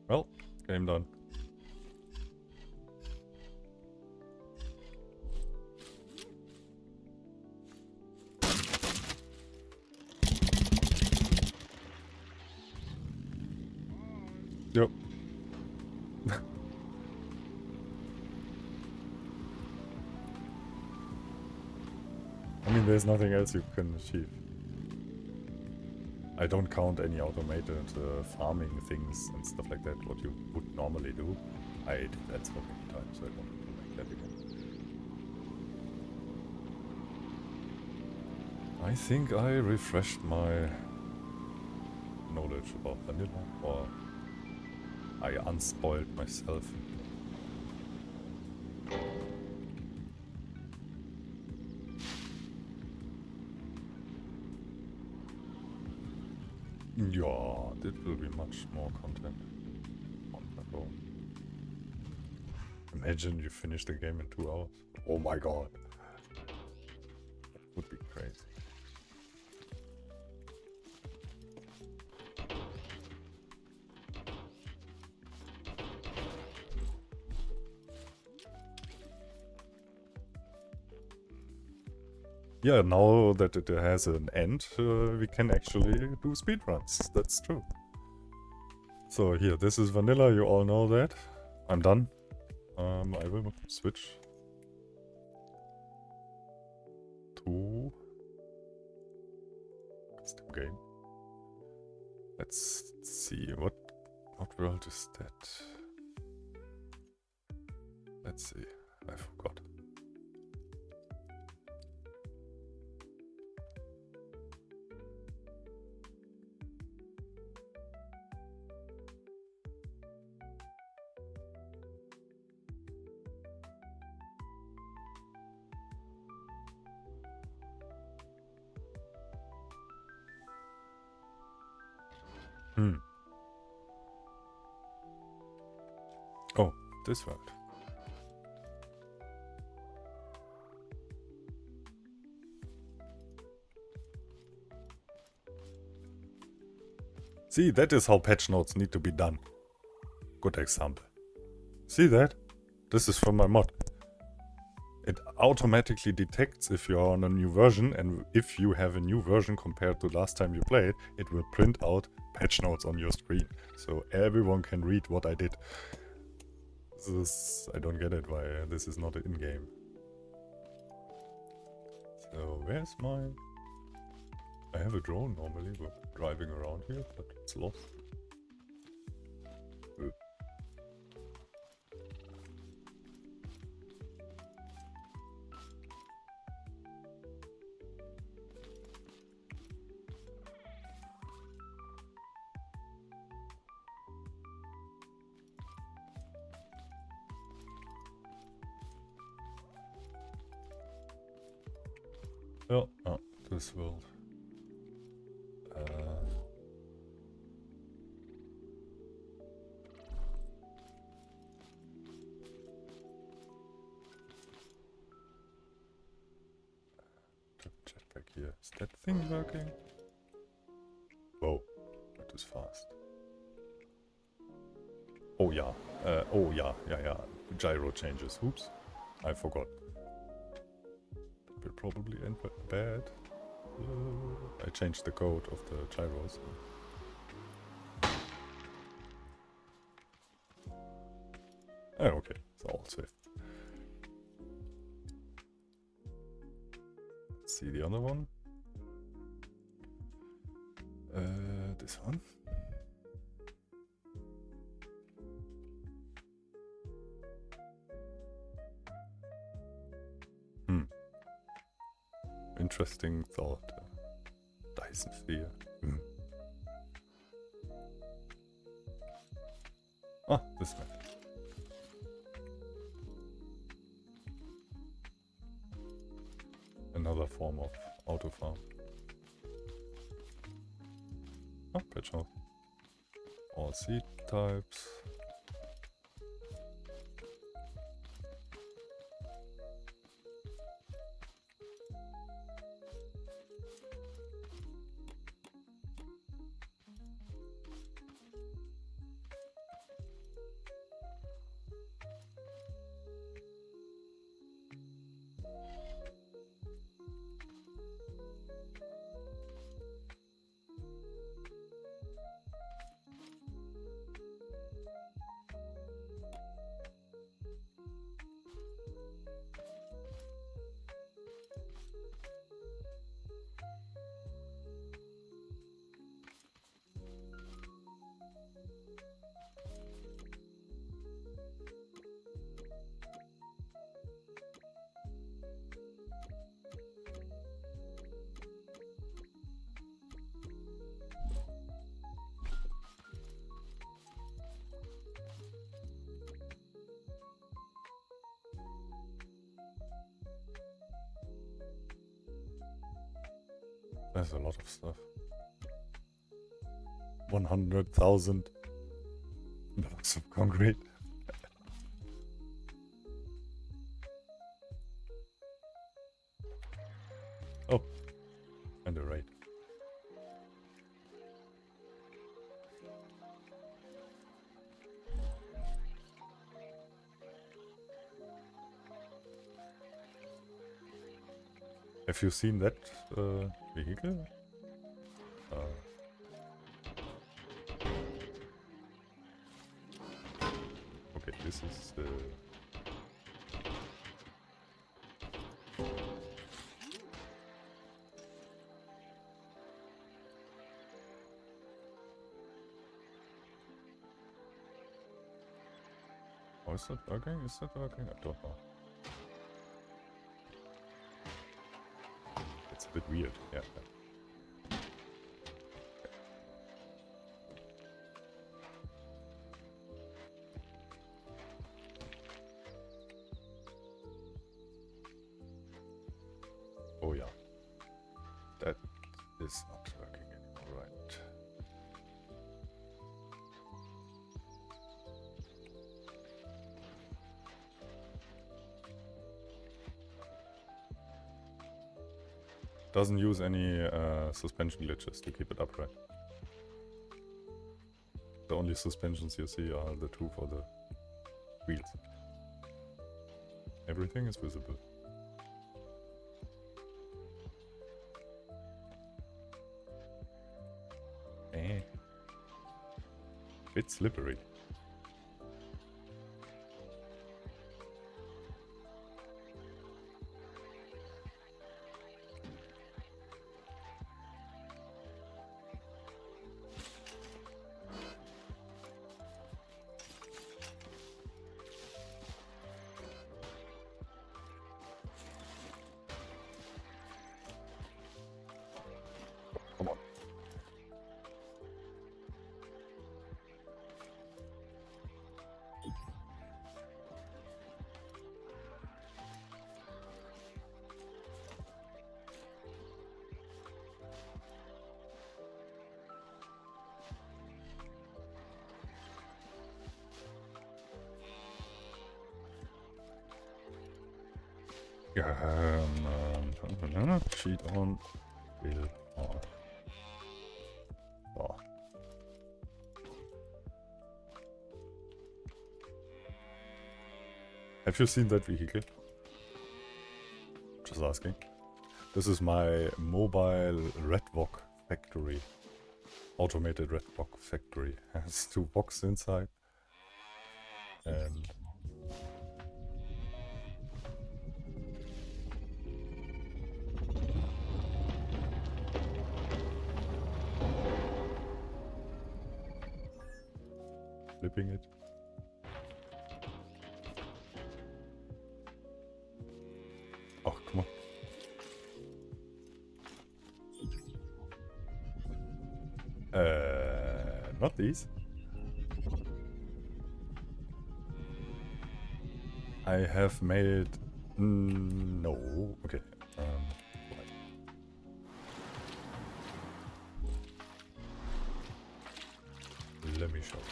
Well, game done. Yep. I mean, there's nothing else you can achieve. I don't count any automated farming things and stuff like that, what you would normally do. I did that so many times, so I don't do like that again. I think I refreshed my knowledge about vanilla, or I unspoiled myself. Yeah, that will be much more content on that own. Imagine you finish the game in 2 hours. Oh my god. That would be crazy. Yeah, now that it has an end, we can actually do speedruns. That's true. So here, this is vanilla, you all know that. I'm done. I will switch to custom game. Let's see, what world is that? Let's see, I forgot. Oh, this world. See, that is how patch notes need to be done. Good example. See that? This is from my mod. It automatically detects if you are on a new version, and if you have a new version compared to last time you played, it will print out patch notes on your screen. So everyone can read what I did. I don't get it why this is not in-game. So where's my... I have a drone normally, but driving around here, but it's lost. Oh, this world. Jetpack here. Is that thing working? Whoa, that is fast. Oh yeah. Oh yeah. Gyro changes. Oops. I forgot. That will probably end bad. I changed the code of the gyros. Oh, okay. It's all safe. Let's see the other one. This one. Interesting thought. Dyson sphere. Ah, this one. Another form of auto farm. Ah, patch note. All seed types. There's a lot of stuff. 100,000 blocks of concrete. Oh, and a raid. Have you seen that vehicle? Okay, this is the... Oh, is that working? Is that working? I don't know. It's a bit weird, yeah. Oh yeah. That is not working anymore, right? Doesn't use any suspension glitches to keep it upright. The only suspensions you see are the two for the wheels. Everything is visible. Bit slippery. Come on. Cheat on will on. Oh. Have you seen that vehicle? Just asking. This is my mobile Redvok factory. Automated Redvok factory. Has 2 boxes inside. And flipping it. Oh, come on. Not these. I have made... no. Okay. Let me show you.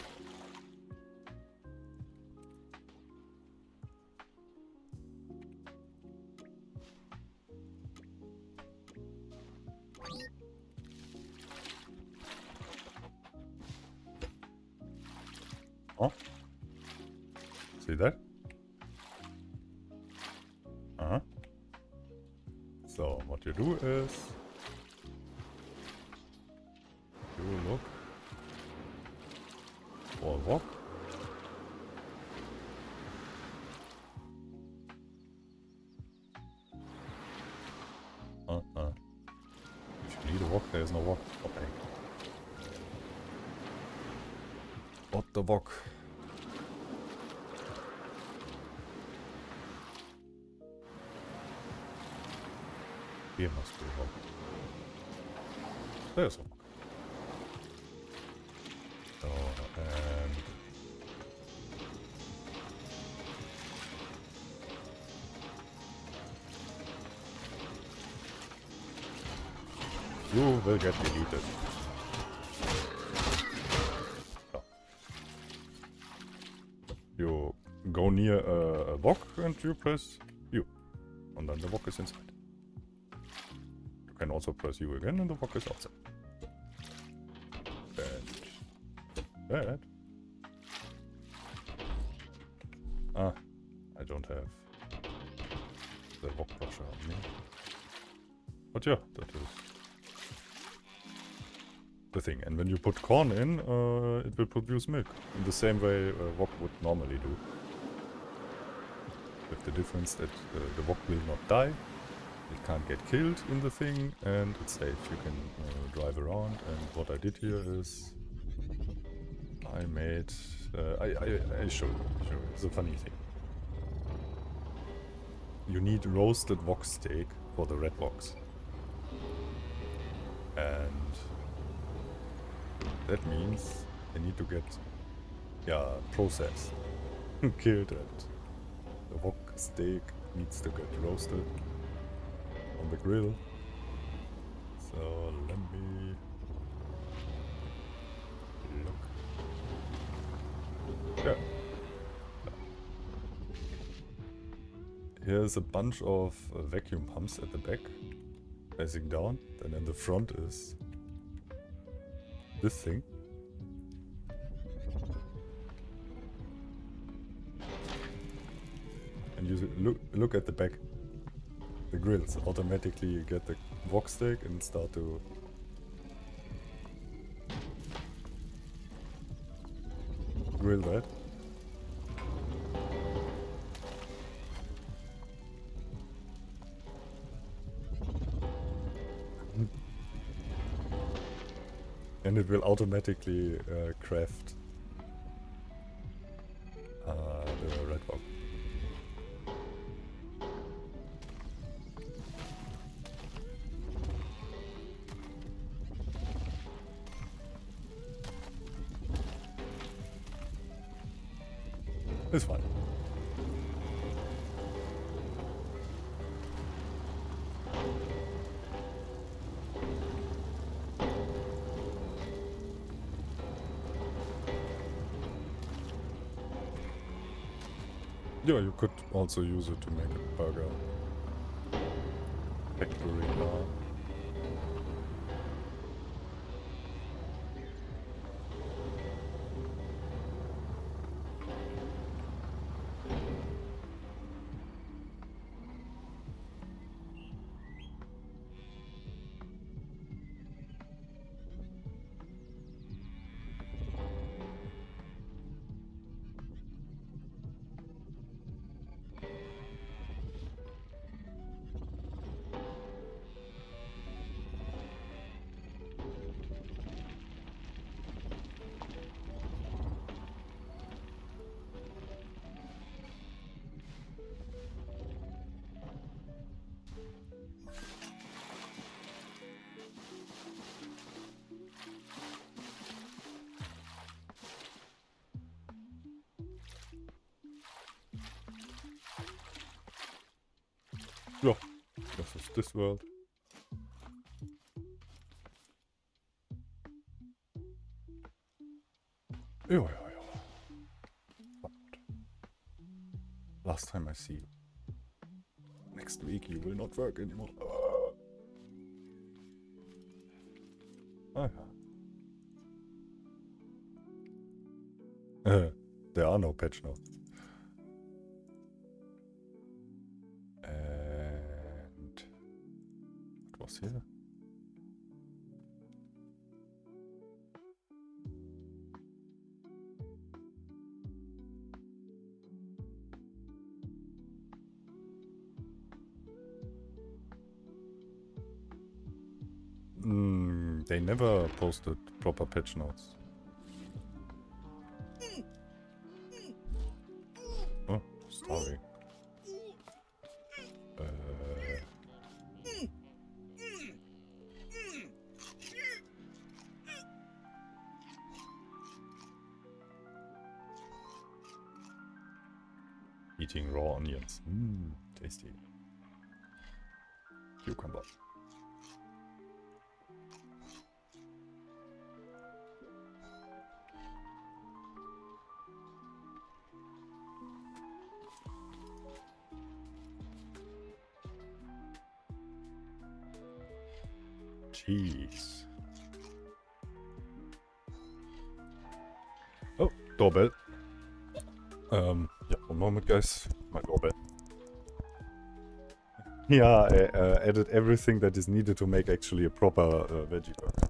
Oh. See that? So, what you do is... you look for a walk. If you need a walk, there is no walk. Okay. What the walk? Here must be a walk. There's a walk. So, and... You will get deleted. Oh. You go near a block and you press U. And then the block is inside. You can also press U again and the block is outside. Bad. Ah, I don't have the rock crusher on me. But yeah, that is the thing. And when you put corn in, it will produce milk in the same way rock would normally do. With the difference that the rock will not die, it can't get killed in the thing, and it's safe. You can drive around. And what I did here is I made... I show you. It's a funny thing. You need roasted wok steak for the red woks. And that means I need to get, processed, killed, and the wok steak needs to get roasted on the grill. So let me look. Yeah. Here's a bunch of vacuum pumps at the back, facing down. Then in the front is this thing. And you look at the back. The grills automatically get the wok steak and start to grill that. And it will automatically craft the red wok. It's fine. Yeah, you could also use it to make a burger factory bar. Yeah, this is this world. Yeah. Last time I see you. Next week you will not work anymore. There are no patch notes. And what was here? They never posted proper patch notes. Oh, sorry. Eating raw onions. Tasty. Cucumber. cheese. Oh, doorbell. Yeah, one moment, guys. My doorbell. Yeah, I added everything that is needed to make actually a proper veggie burger.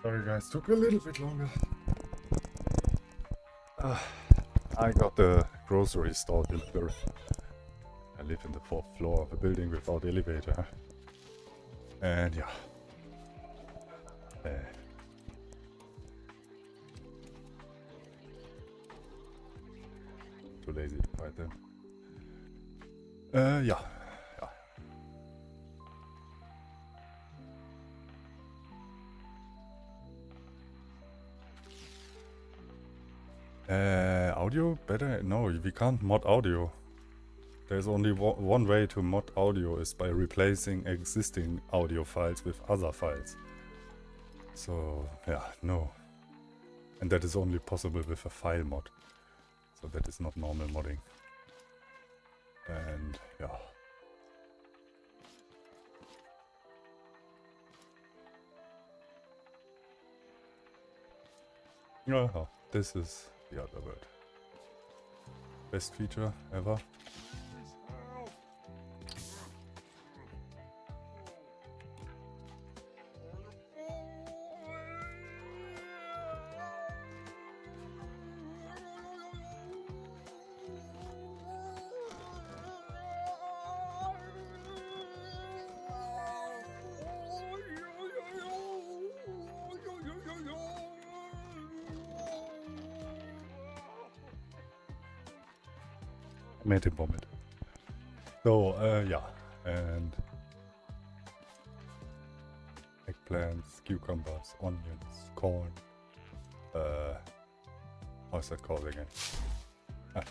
Sorry guys, took a little bit longer. I got the grocery store delivery. I live in the 4th floor of a building without elevator. And yeah. Too lazy to fight them. Yeah. Audio better? No, we can't mod audio. There's only one way to mod audio is by replacing existing audio files with other files. So yeah, no. And that is only possible with a file mod. So that is not normal modding. And yeah. Oh, this is the other word. Best feature ever. Made him vomit. So, yeah, and eggplants, cucumbers, onions, corn. How's that called again?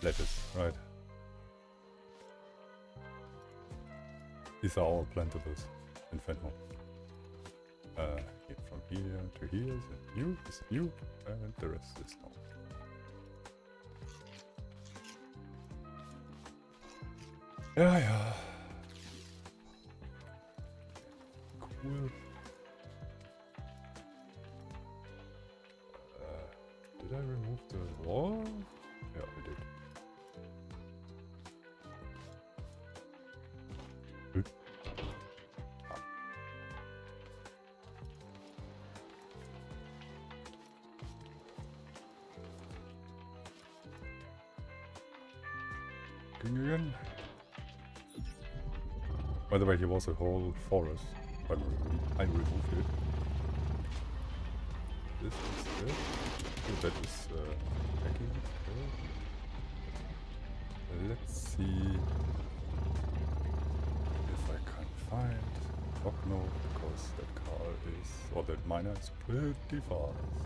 Lettuce, right? These are all plantables in Fenmo. From here to here is new, and the rest is not. Yeah. Cool. Did I remove the wall? Yeah, I did. Again. By the way, here was a whole forest, but I removed it. This is it. That is packing. Let's see if I can find Cogno, because that car is, or that miner is pretty fast.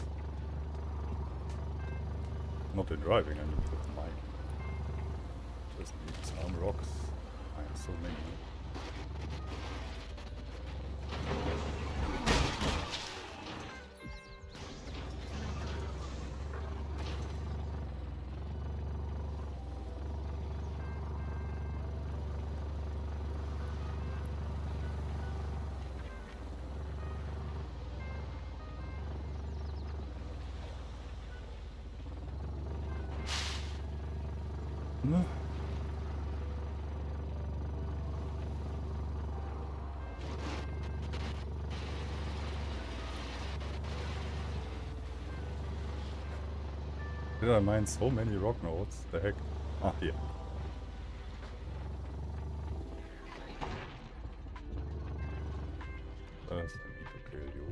Not in driving, I mean with mining. Just need some rocks. I have so many. No. Did I mine so many rock nodes? The heck? Ah, here. First, I need to kill you.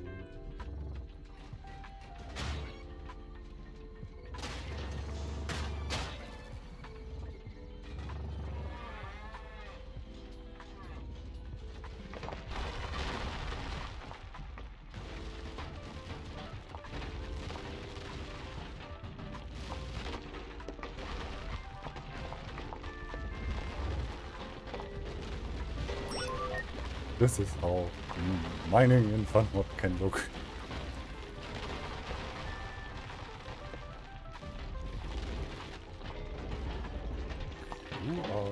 This is how mining in FunMod can look. You are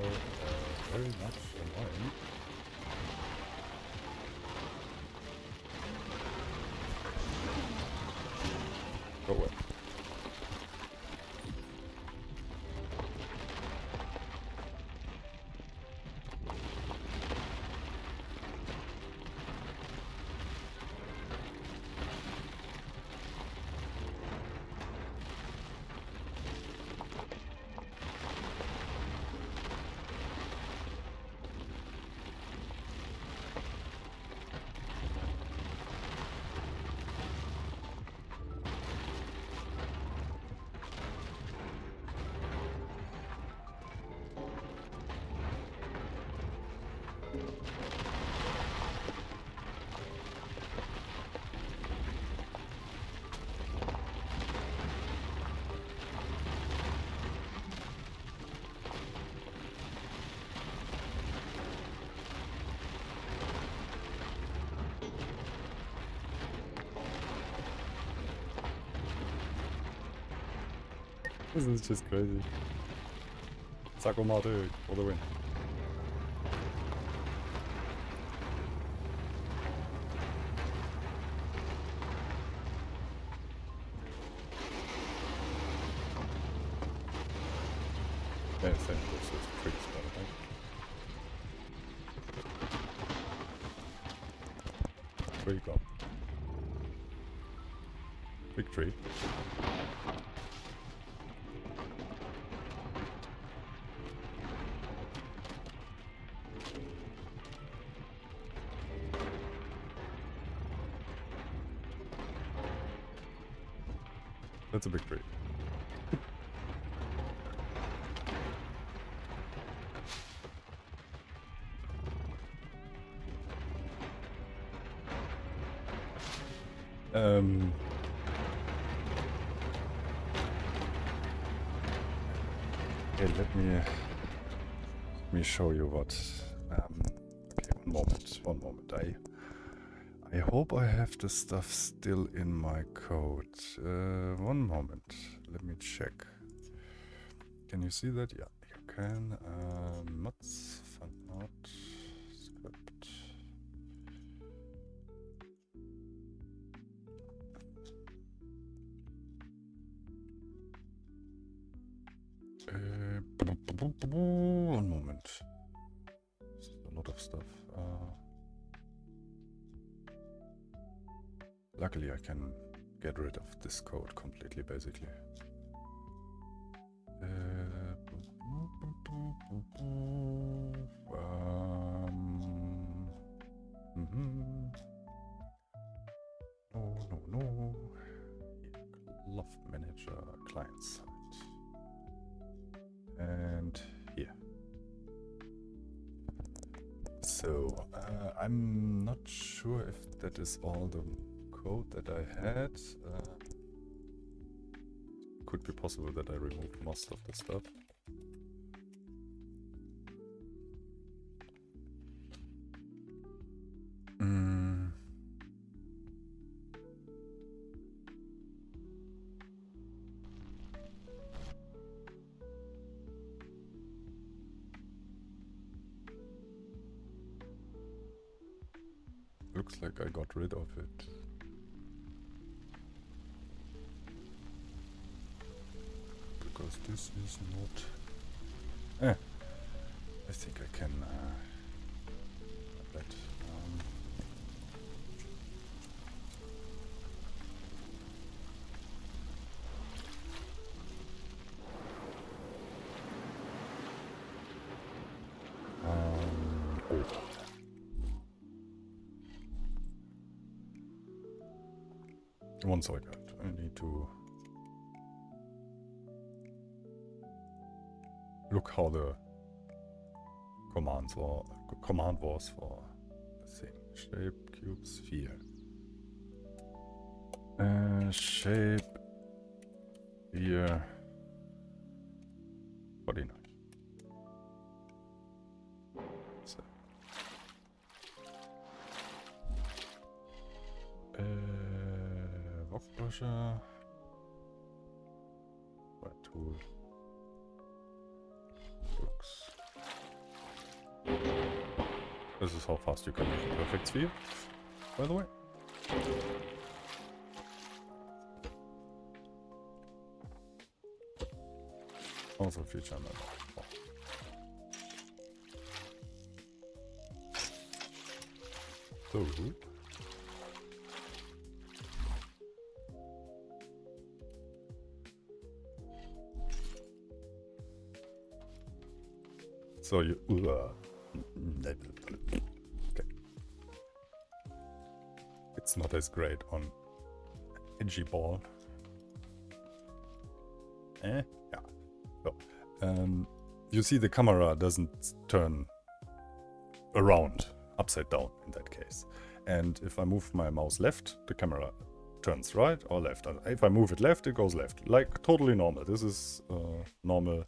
very much annoying. Go away. This is just crazy. Sakomate for the win. Yeah, same this is pretty spot, I think. Where you go? Big tree. That's a big tree. Okay, let me show you what. Okay, one moment. I hope I have the stuff still in my code. One moment. Let me check. Can you see that? Yeah, you can. Mods, FunMod, script. One moment. There's a lot of stuff. Luckily, I can get rid of this code completely, basically. No. Love Manager, client side. And here. So, I'm not sure if that is all the code that I had. Could be possible that I removed most of the stuff. Looks like I got rid of it. Because this is not... I think I can... that. 1 second. I need to look how the command was for the thing. Shape, cube, sphere. Shape here. 49. So. Wokbrusher. Right tool. Books. This is how fast you can make a perfect sphere, by the way. Also feature map. Oh. So you okay. It's not as great on edgy ball. Yeah. So, you see the camera doesn't turn around, upside down in that case. And if I move my mouse left, the camera turns right or left. And if I move it left, it goes left. Like totally normal. This is normal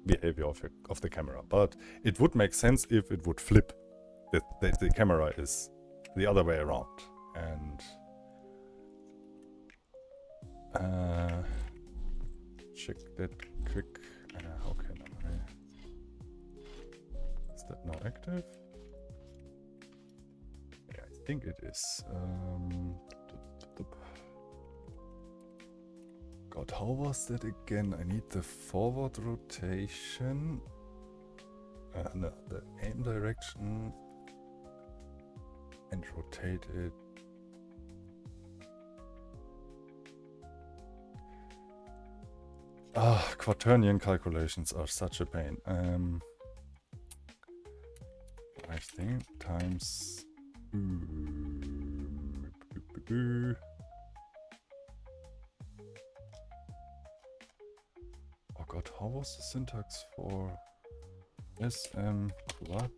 behavior of the camera. But it would make sense if it would flip. That the camera is the other way around. And check that quick. Okay, is that now active? Yeah, I think it is. God, how was that again? I need the forward rotation. No, the aim direction. And rotate it. Quaternion calculations are such a pain. I think times. Oh god, how was the syntax for SM? What?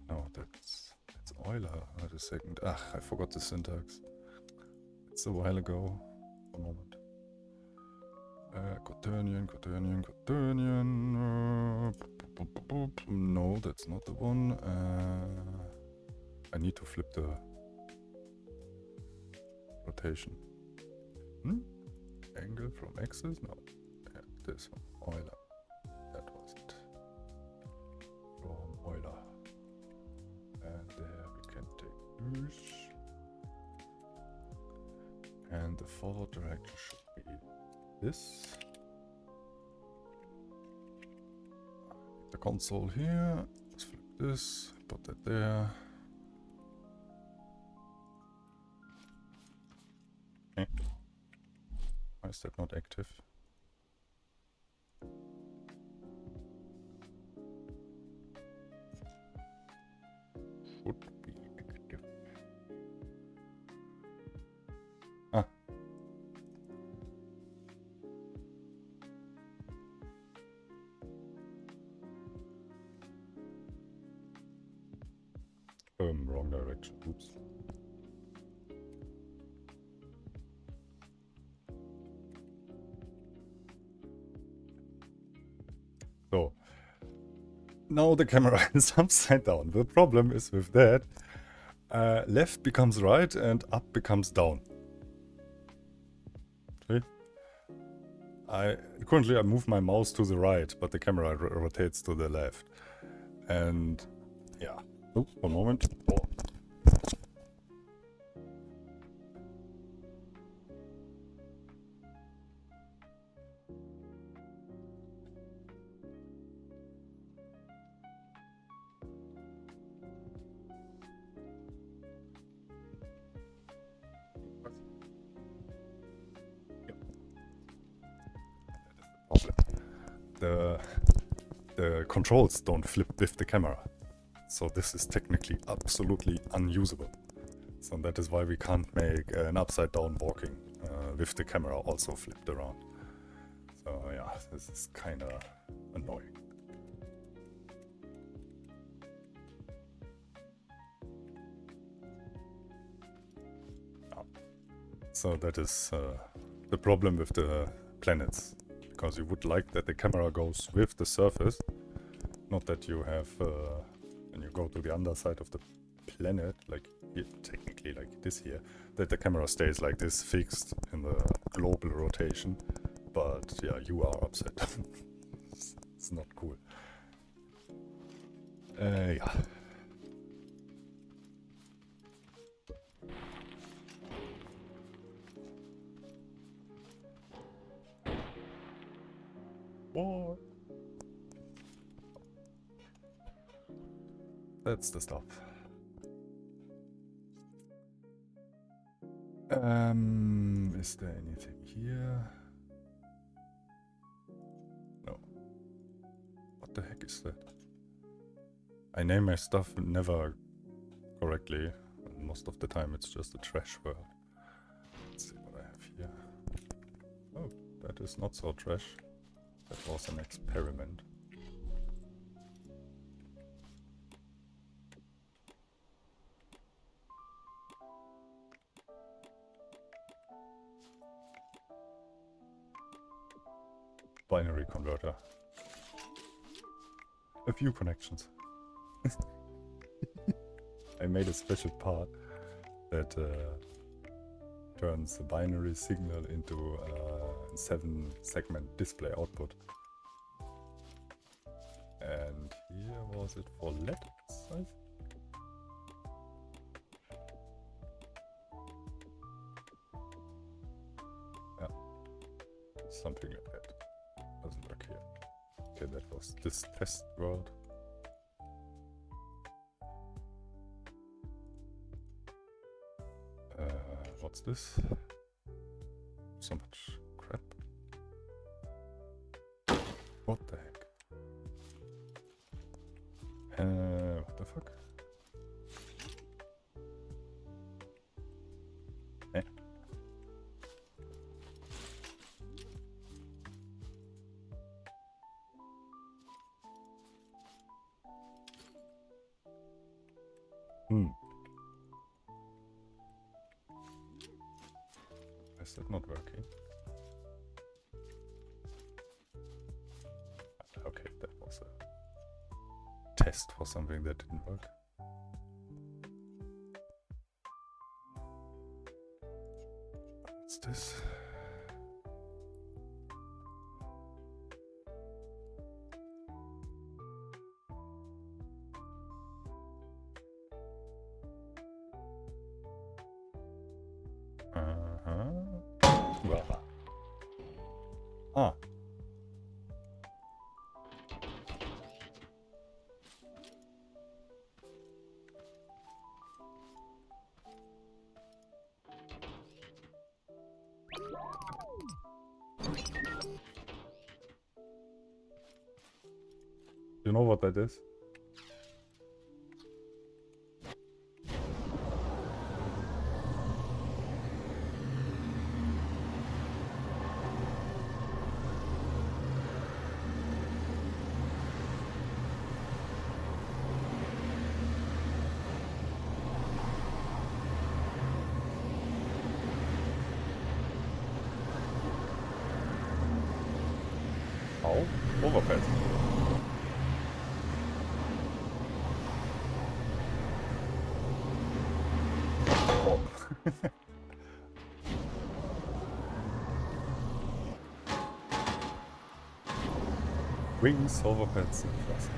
No, that's Euler. Wait a second. I forgot the syntax. It's a while ago. A moment. Quaternion. No, that's not the one. I need to flip the rotation. Angle from axis? No. Yeah, this one. Euler. That was it. From Euler. And there we can take this. And the forward direction should be this. The console here. Let's flip this. Put that there. Okay. Why is that not active? Should be active. Wrong direction. Oops. So now the camera is upside down. The problem is with that, left becomes right and up becomes down. Okay. Currently I move my mouse to the right, but the camera rotates to the left. And yeah. Oh, one moment. Oh. The controls don't flip with the camera. So this is technically absolutely unusable. So that is why we can't make an upside down walking with the camera also flipped around. So yeah, this is kinda annoying. So that is the problem with the planets, because you would like that the camera goes with the surface, not that you have, when you go to the underside of the planet, like here, technically like this here, that the camera stays like this fixed in the global rotation, but yeah, you are upside down. It's not cool. Yeah. What? That's the stuff. Is there anything here? No. What the heck is that? I name my stuff never correctly. Most of the time it's just a trash world. Let's see what I have here. Oh, that is not so trash. That was an experiment. Binary converter. A few connections. I made a special part that turns the binary signal into a 7-segment display output. And here was it for letters, I think? Yeah, something like that. Doesn't work here. Okay, that was this test world. What's this? So much crap. What the heck? What the fuck? Eh? Is that not working? Okay, that was a test for something that didn't work. What's this? Ah. You know what that is? Oh, overpass. Oh. Wings, overpads, and thrusters.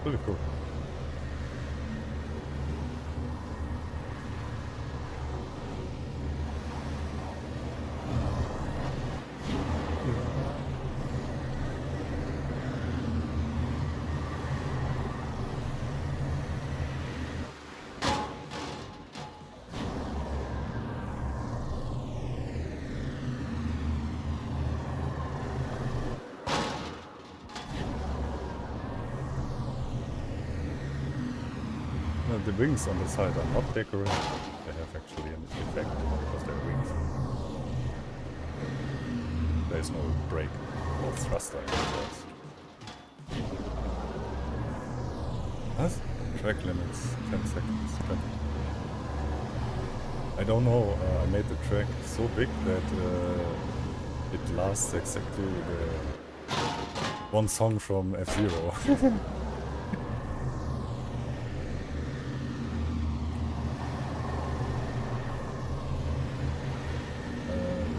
Really cool. The wings on the side are not decorated. They have actually an effect because they're wings. There's no brake or thruster in the cars. What? Track limits 10 seconds. 10. I don't know, I made the track so big that it lasts exactly the one song from F-Zero.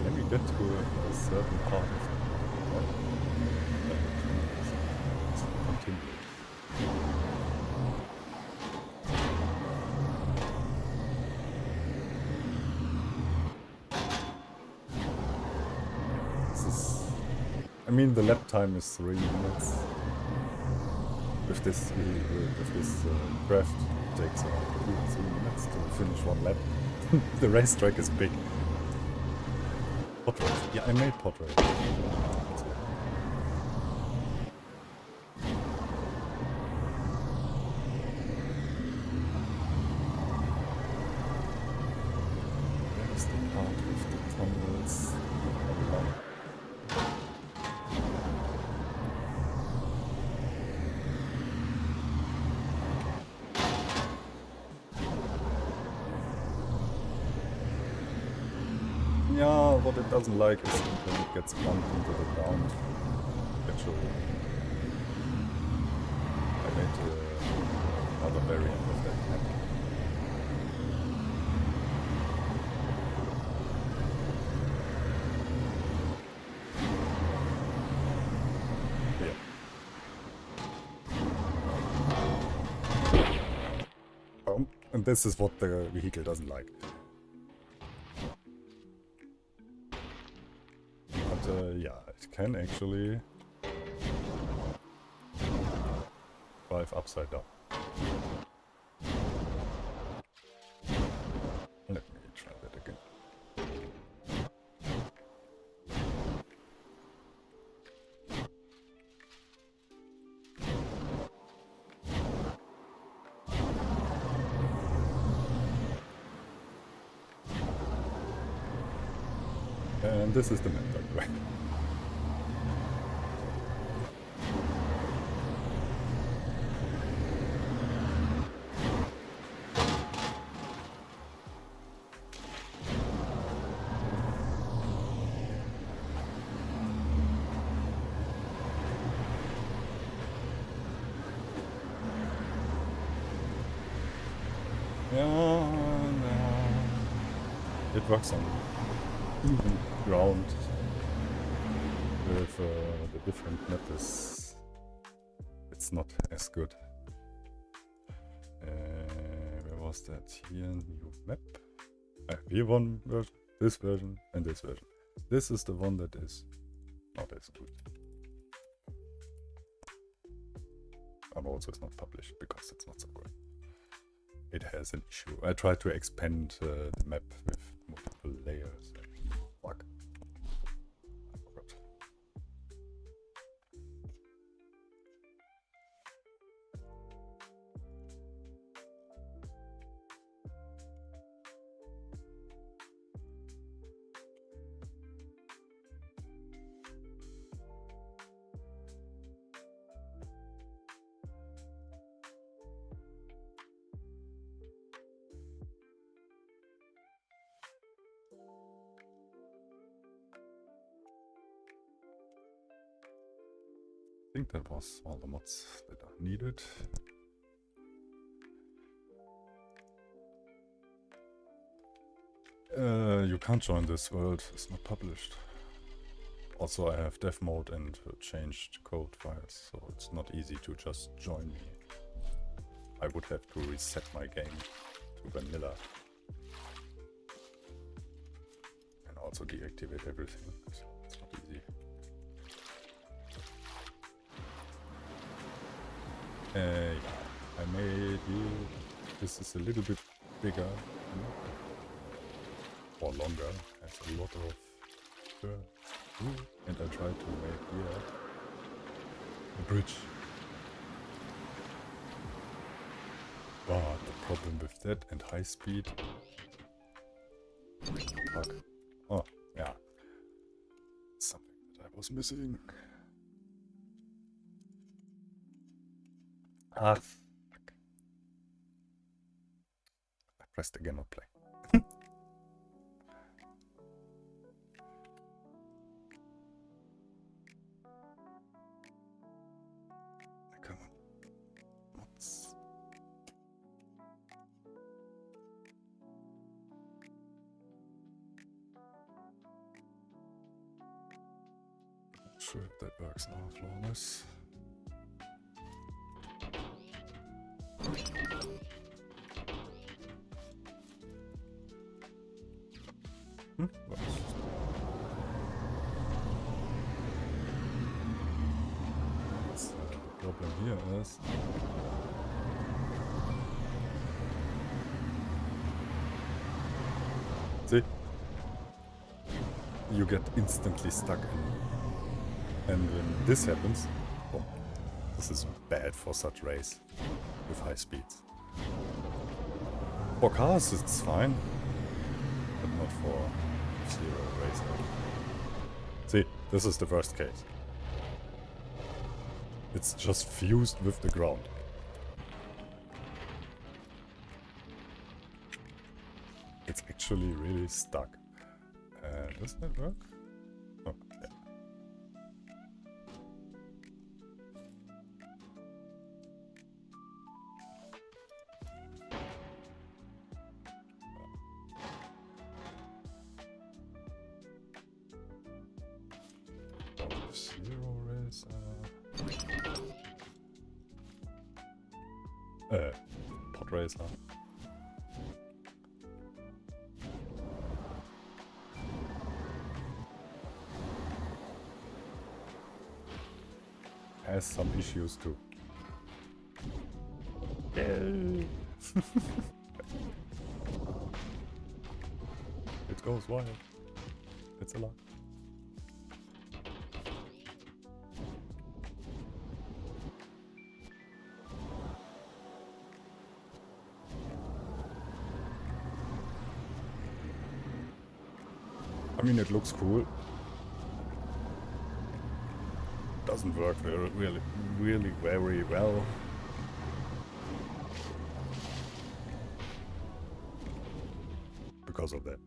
Let me get to a certain part of it. Continue. I mean, the lap time is 3 minutes. With this craft, it takes around 3 minutes to finish one lap. The racetrack is big. Pod race. Yeah, I made pod race. There's the part with the tunnels. Yeah, what it doesn't like is when it gets bumped into the ground. Actually, I made another variant of that map. Yeah. And this is what the vehicle doesn't like. Yeah, it can actually drive upside down. Let me try that again. And this is the map, by the way. It works on even ground with the different map is it's not as good. Where was that? Here, new map. Here one version, this version, and this version. This is the one that is not as good. And also it's not published because it's not so good. It has an issue. I tried to expand the map with multiple layers. Fuck. I forgot. I think that was all the mods that are needed. You can't join this world, it's not published. Also, I have dev mode and changed code files, so it's not easy to just join me. I would have to reset my game to vanilla. And also deactivate everything, so it's not easy. Yeah, I made you. This is a little bit bigger or longer. Has a lot of and I tried to make here a bridge. But the problem with that and high speed. Fuck. Oh, yeah. Something that I was missing. Ah, fuck. I pressed again, not play. Come on. What's... Not sure if that works now, flawless. What is this? What's the problem here is... See? You get instantly stuck in. And when this happens... Oh, this is bad for such race with high speeds. For cars it's fine, but not for zero racing. See, this is the worst case. It's just fused with the ground. It's actually really stuck. Does that work? Oh, yeah. Zero race. Pod racer. Has some issues too. Yay! It goes wild. It's a lot. I mean, it looks cool. Doesn't work really very well. Because of that.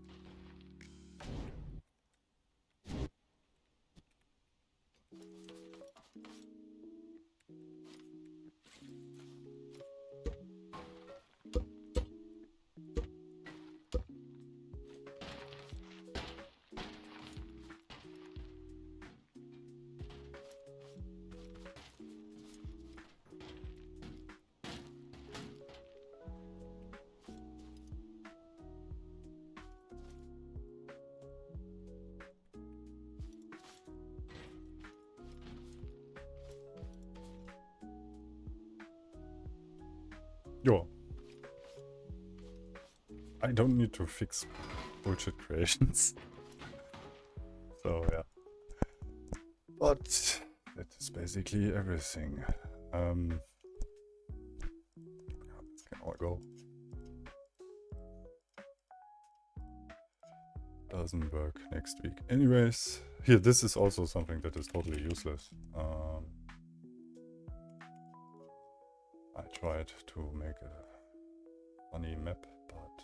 Yo. I don't need to fix bullshit creations. So yeah. But that is basically everything. This can all go. Doesn't work next week. Anyways, here, this is also something that is totally useless. I tried to make a funny map, but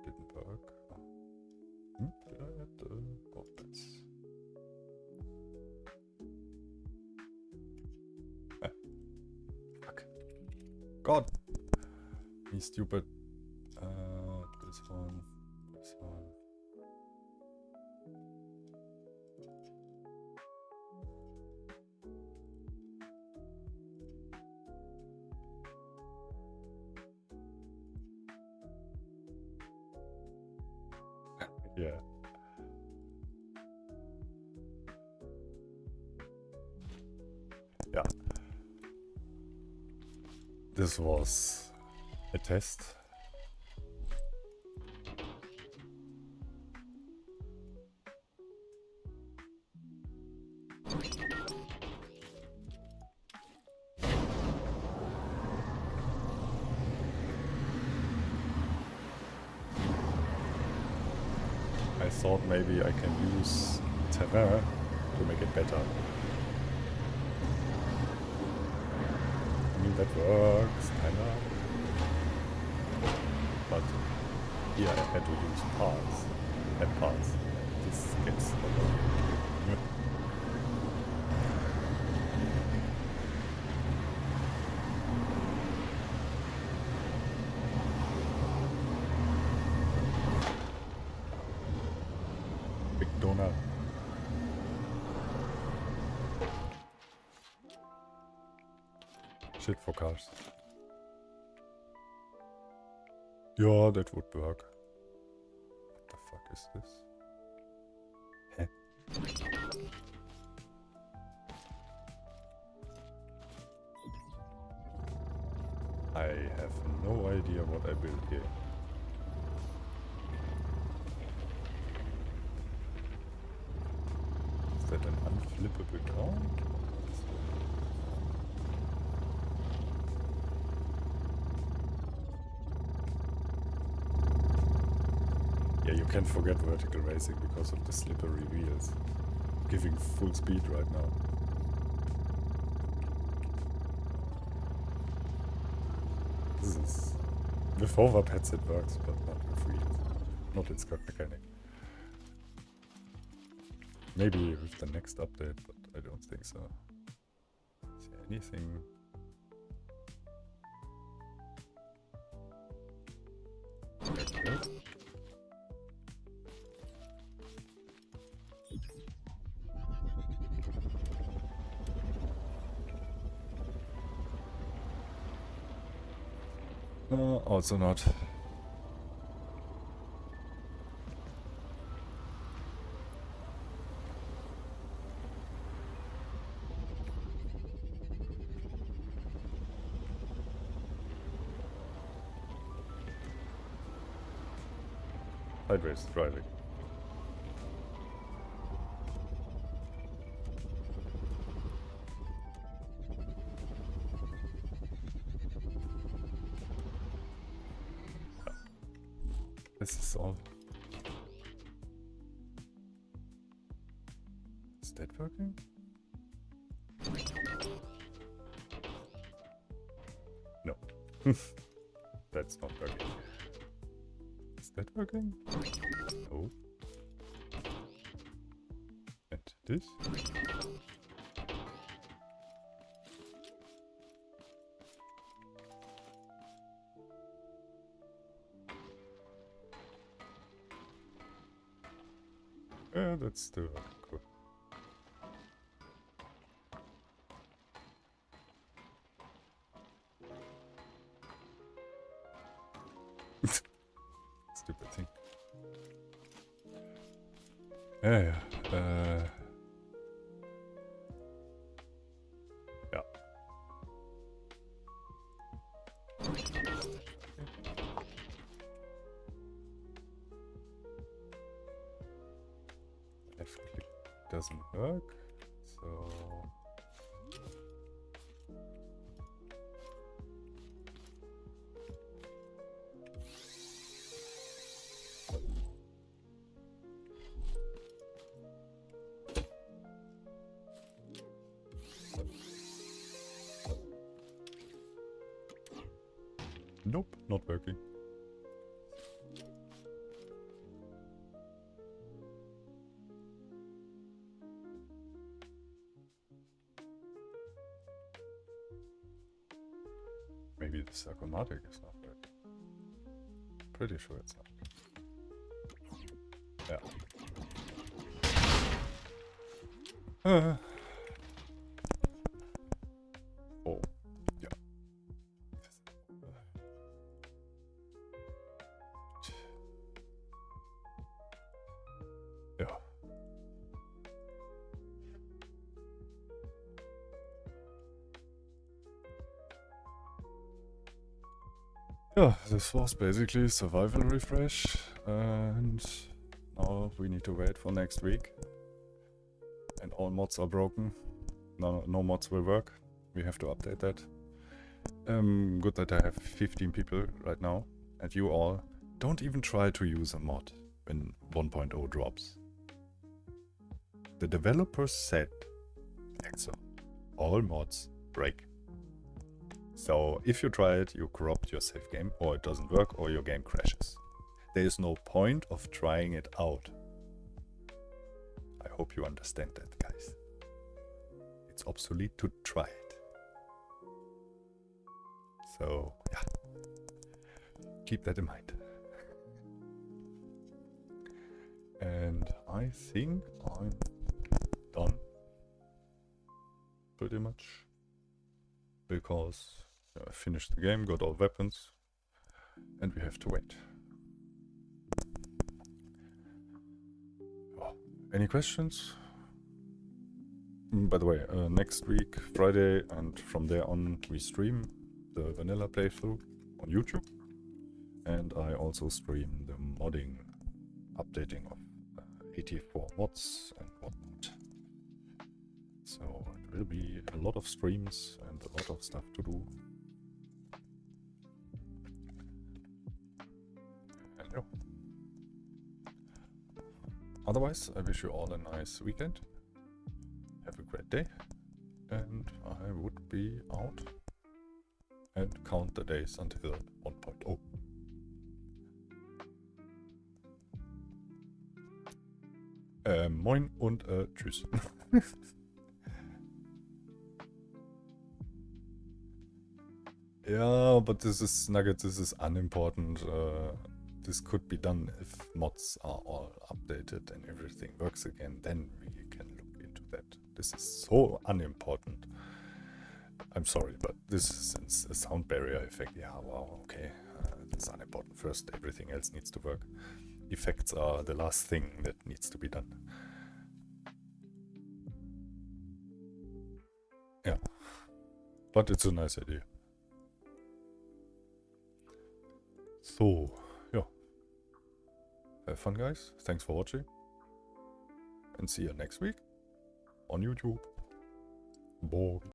didn't work. Did I add the puppets? Fuck. God! Me stupid. This one. This one. Yeah. Yeah. This was a test. I thought maybe I can use terrain to make it better. I mean, that works, kinda. But here I had to use parts. And parts. This gets annoying. Big donut. Shit for cars. Yeah, that would work. What the fuck is this? Heh. I have no idea what I built here. Is that an unflippable count? Yeah, you can forget vertical racing because of the slippery wheels. Giving full speed right now. This is... With overpads it works, but not with wheels. Not in Skunk Mechanic. Maybe with the next update, but I don't think so. Is there anything... Okay. Also not. Sideways driving. This is all. Is that working? No. That's not working. Is that working? No. And this? Yeah, that's still cool. Stupid thing. Yeah. Yeah. Left click doesn't work, so... Nope, not working. Maybe the Sarcomatic is not working. Pretty sure it's not. Yeah. Oh, yeah. Yeah. Yeah, this was basically survival refresh, and now we need to wait for next week. And all mods are broken. No mods will work. We have to update that. Good that I have 15 people right now. And you all don't even try to use a mod. when 1.0 drops. The developers said, so all mods break. So if you try it, you corrupt your save game, or it doesn't work, or your game crashes. There is no point of trying it out. I hope you understand that, guys. It's obsolete to try it. So, yeah. Keep that in mind. And I think I'm done. Pretty much. Because I finished the game, got all weapons, and we have to wait. Oh, any questions? By the way, next week, Friday, and from there on, we stream the vanilla playthrough on YouTube. And I also stream the modding, updating of 84 mods and whatnot. So it will be a lot of streams and a lot of stuff to do. And yeah. Otherwise, I wish you all a nice weekend. Have a great day. And I would be out and count the days until 1.0. Moin und tschüss. Yeah, but this is Nugget, this is unimportant. This could be done if mods are all updated and everything works again, then we can look into that. This is so unimportant. I'm sorry, but this is a sound barrier effect. Yeah, wow, okay. That's unimportant. First, everything else needs to work. Effects are the last thing that needs to be done. Yeah, but it's a nice idea. So, yeah. Have fun, guys. Thanks for watching. And see you next week on YouTube. Bye.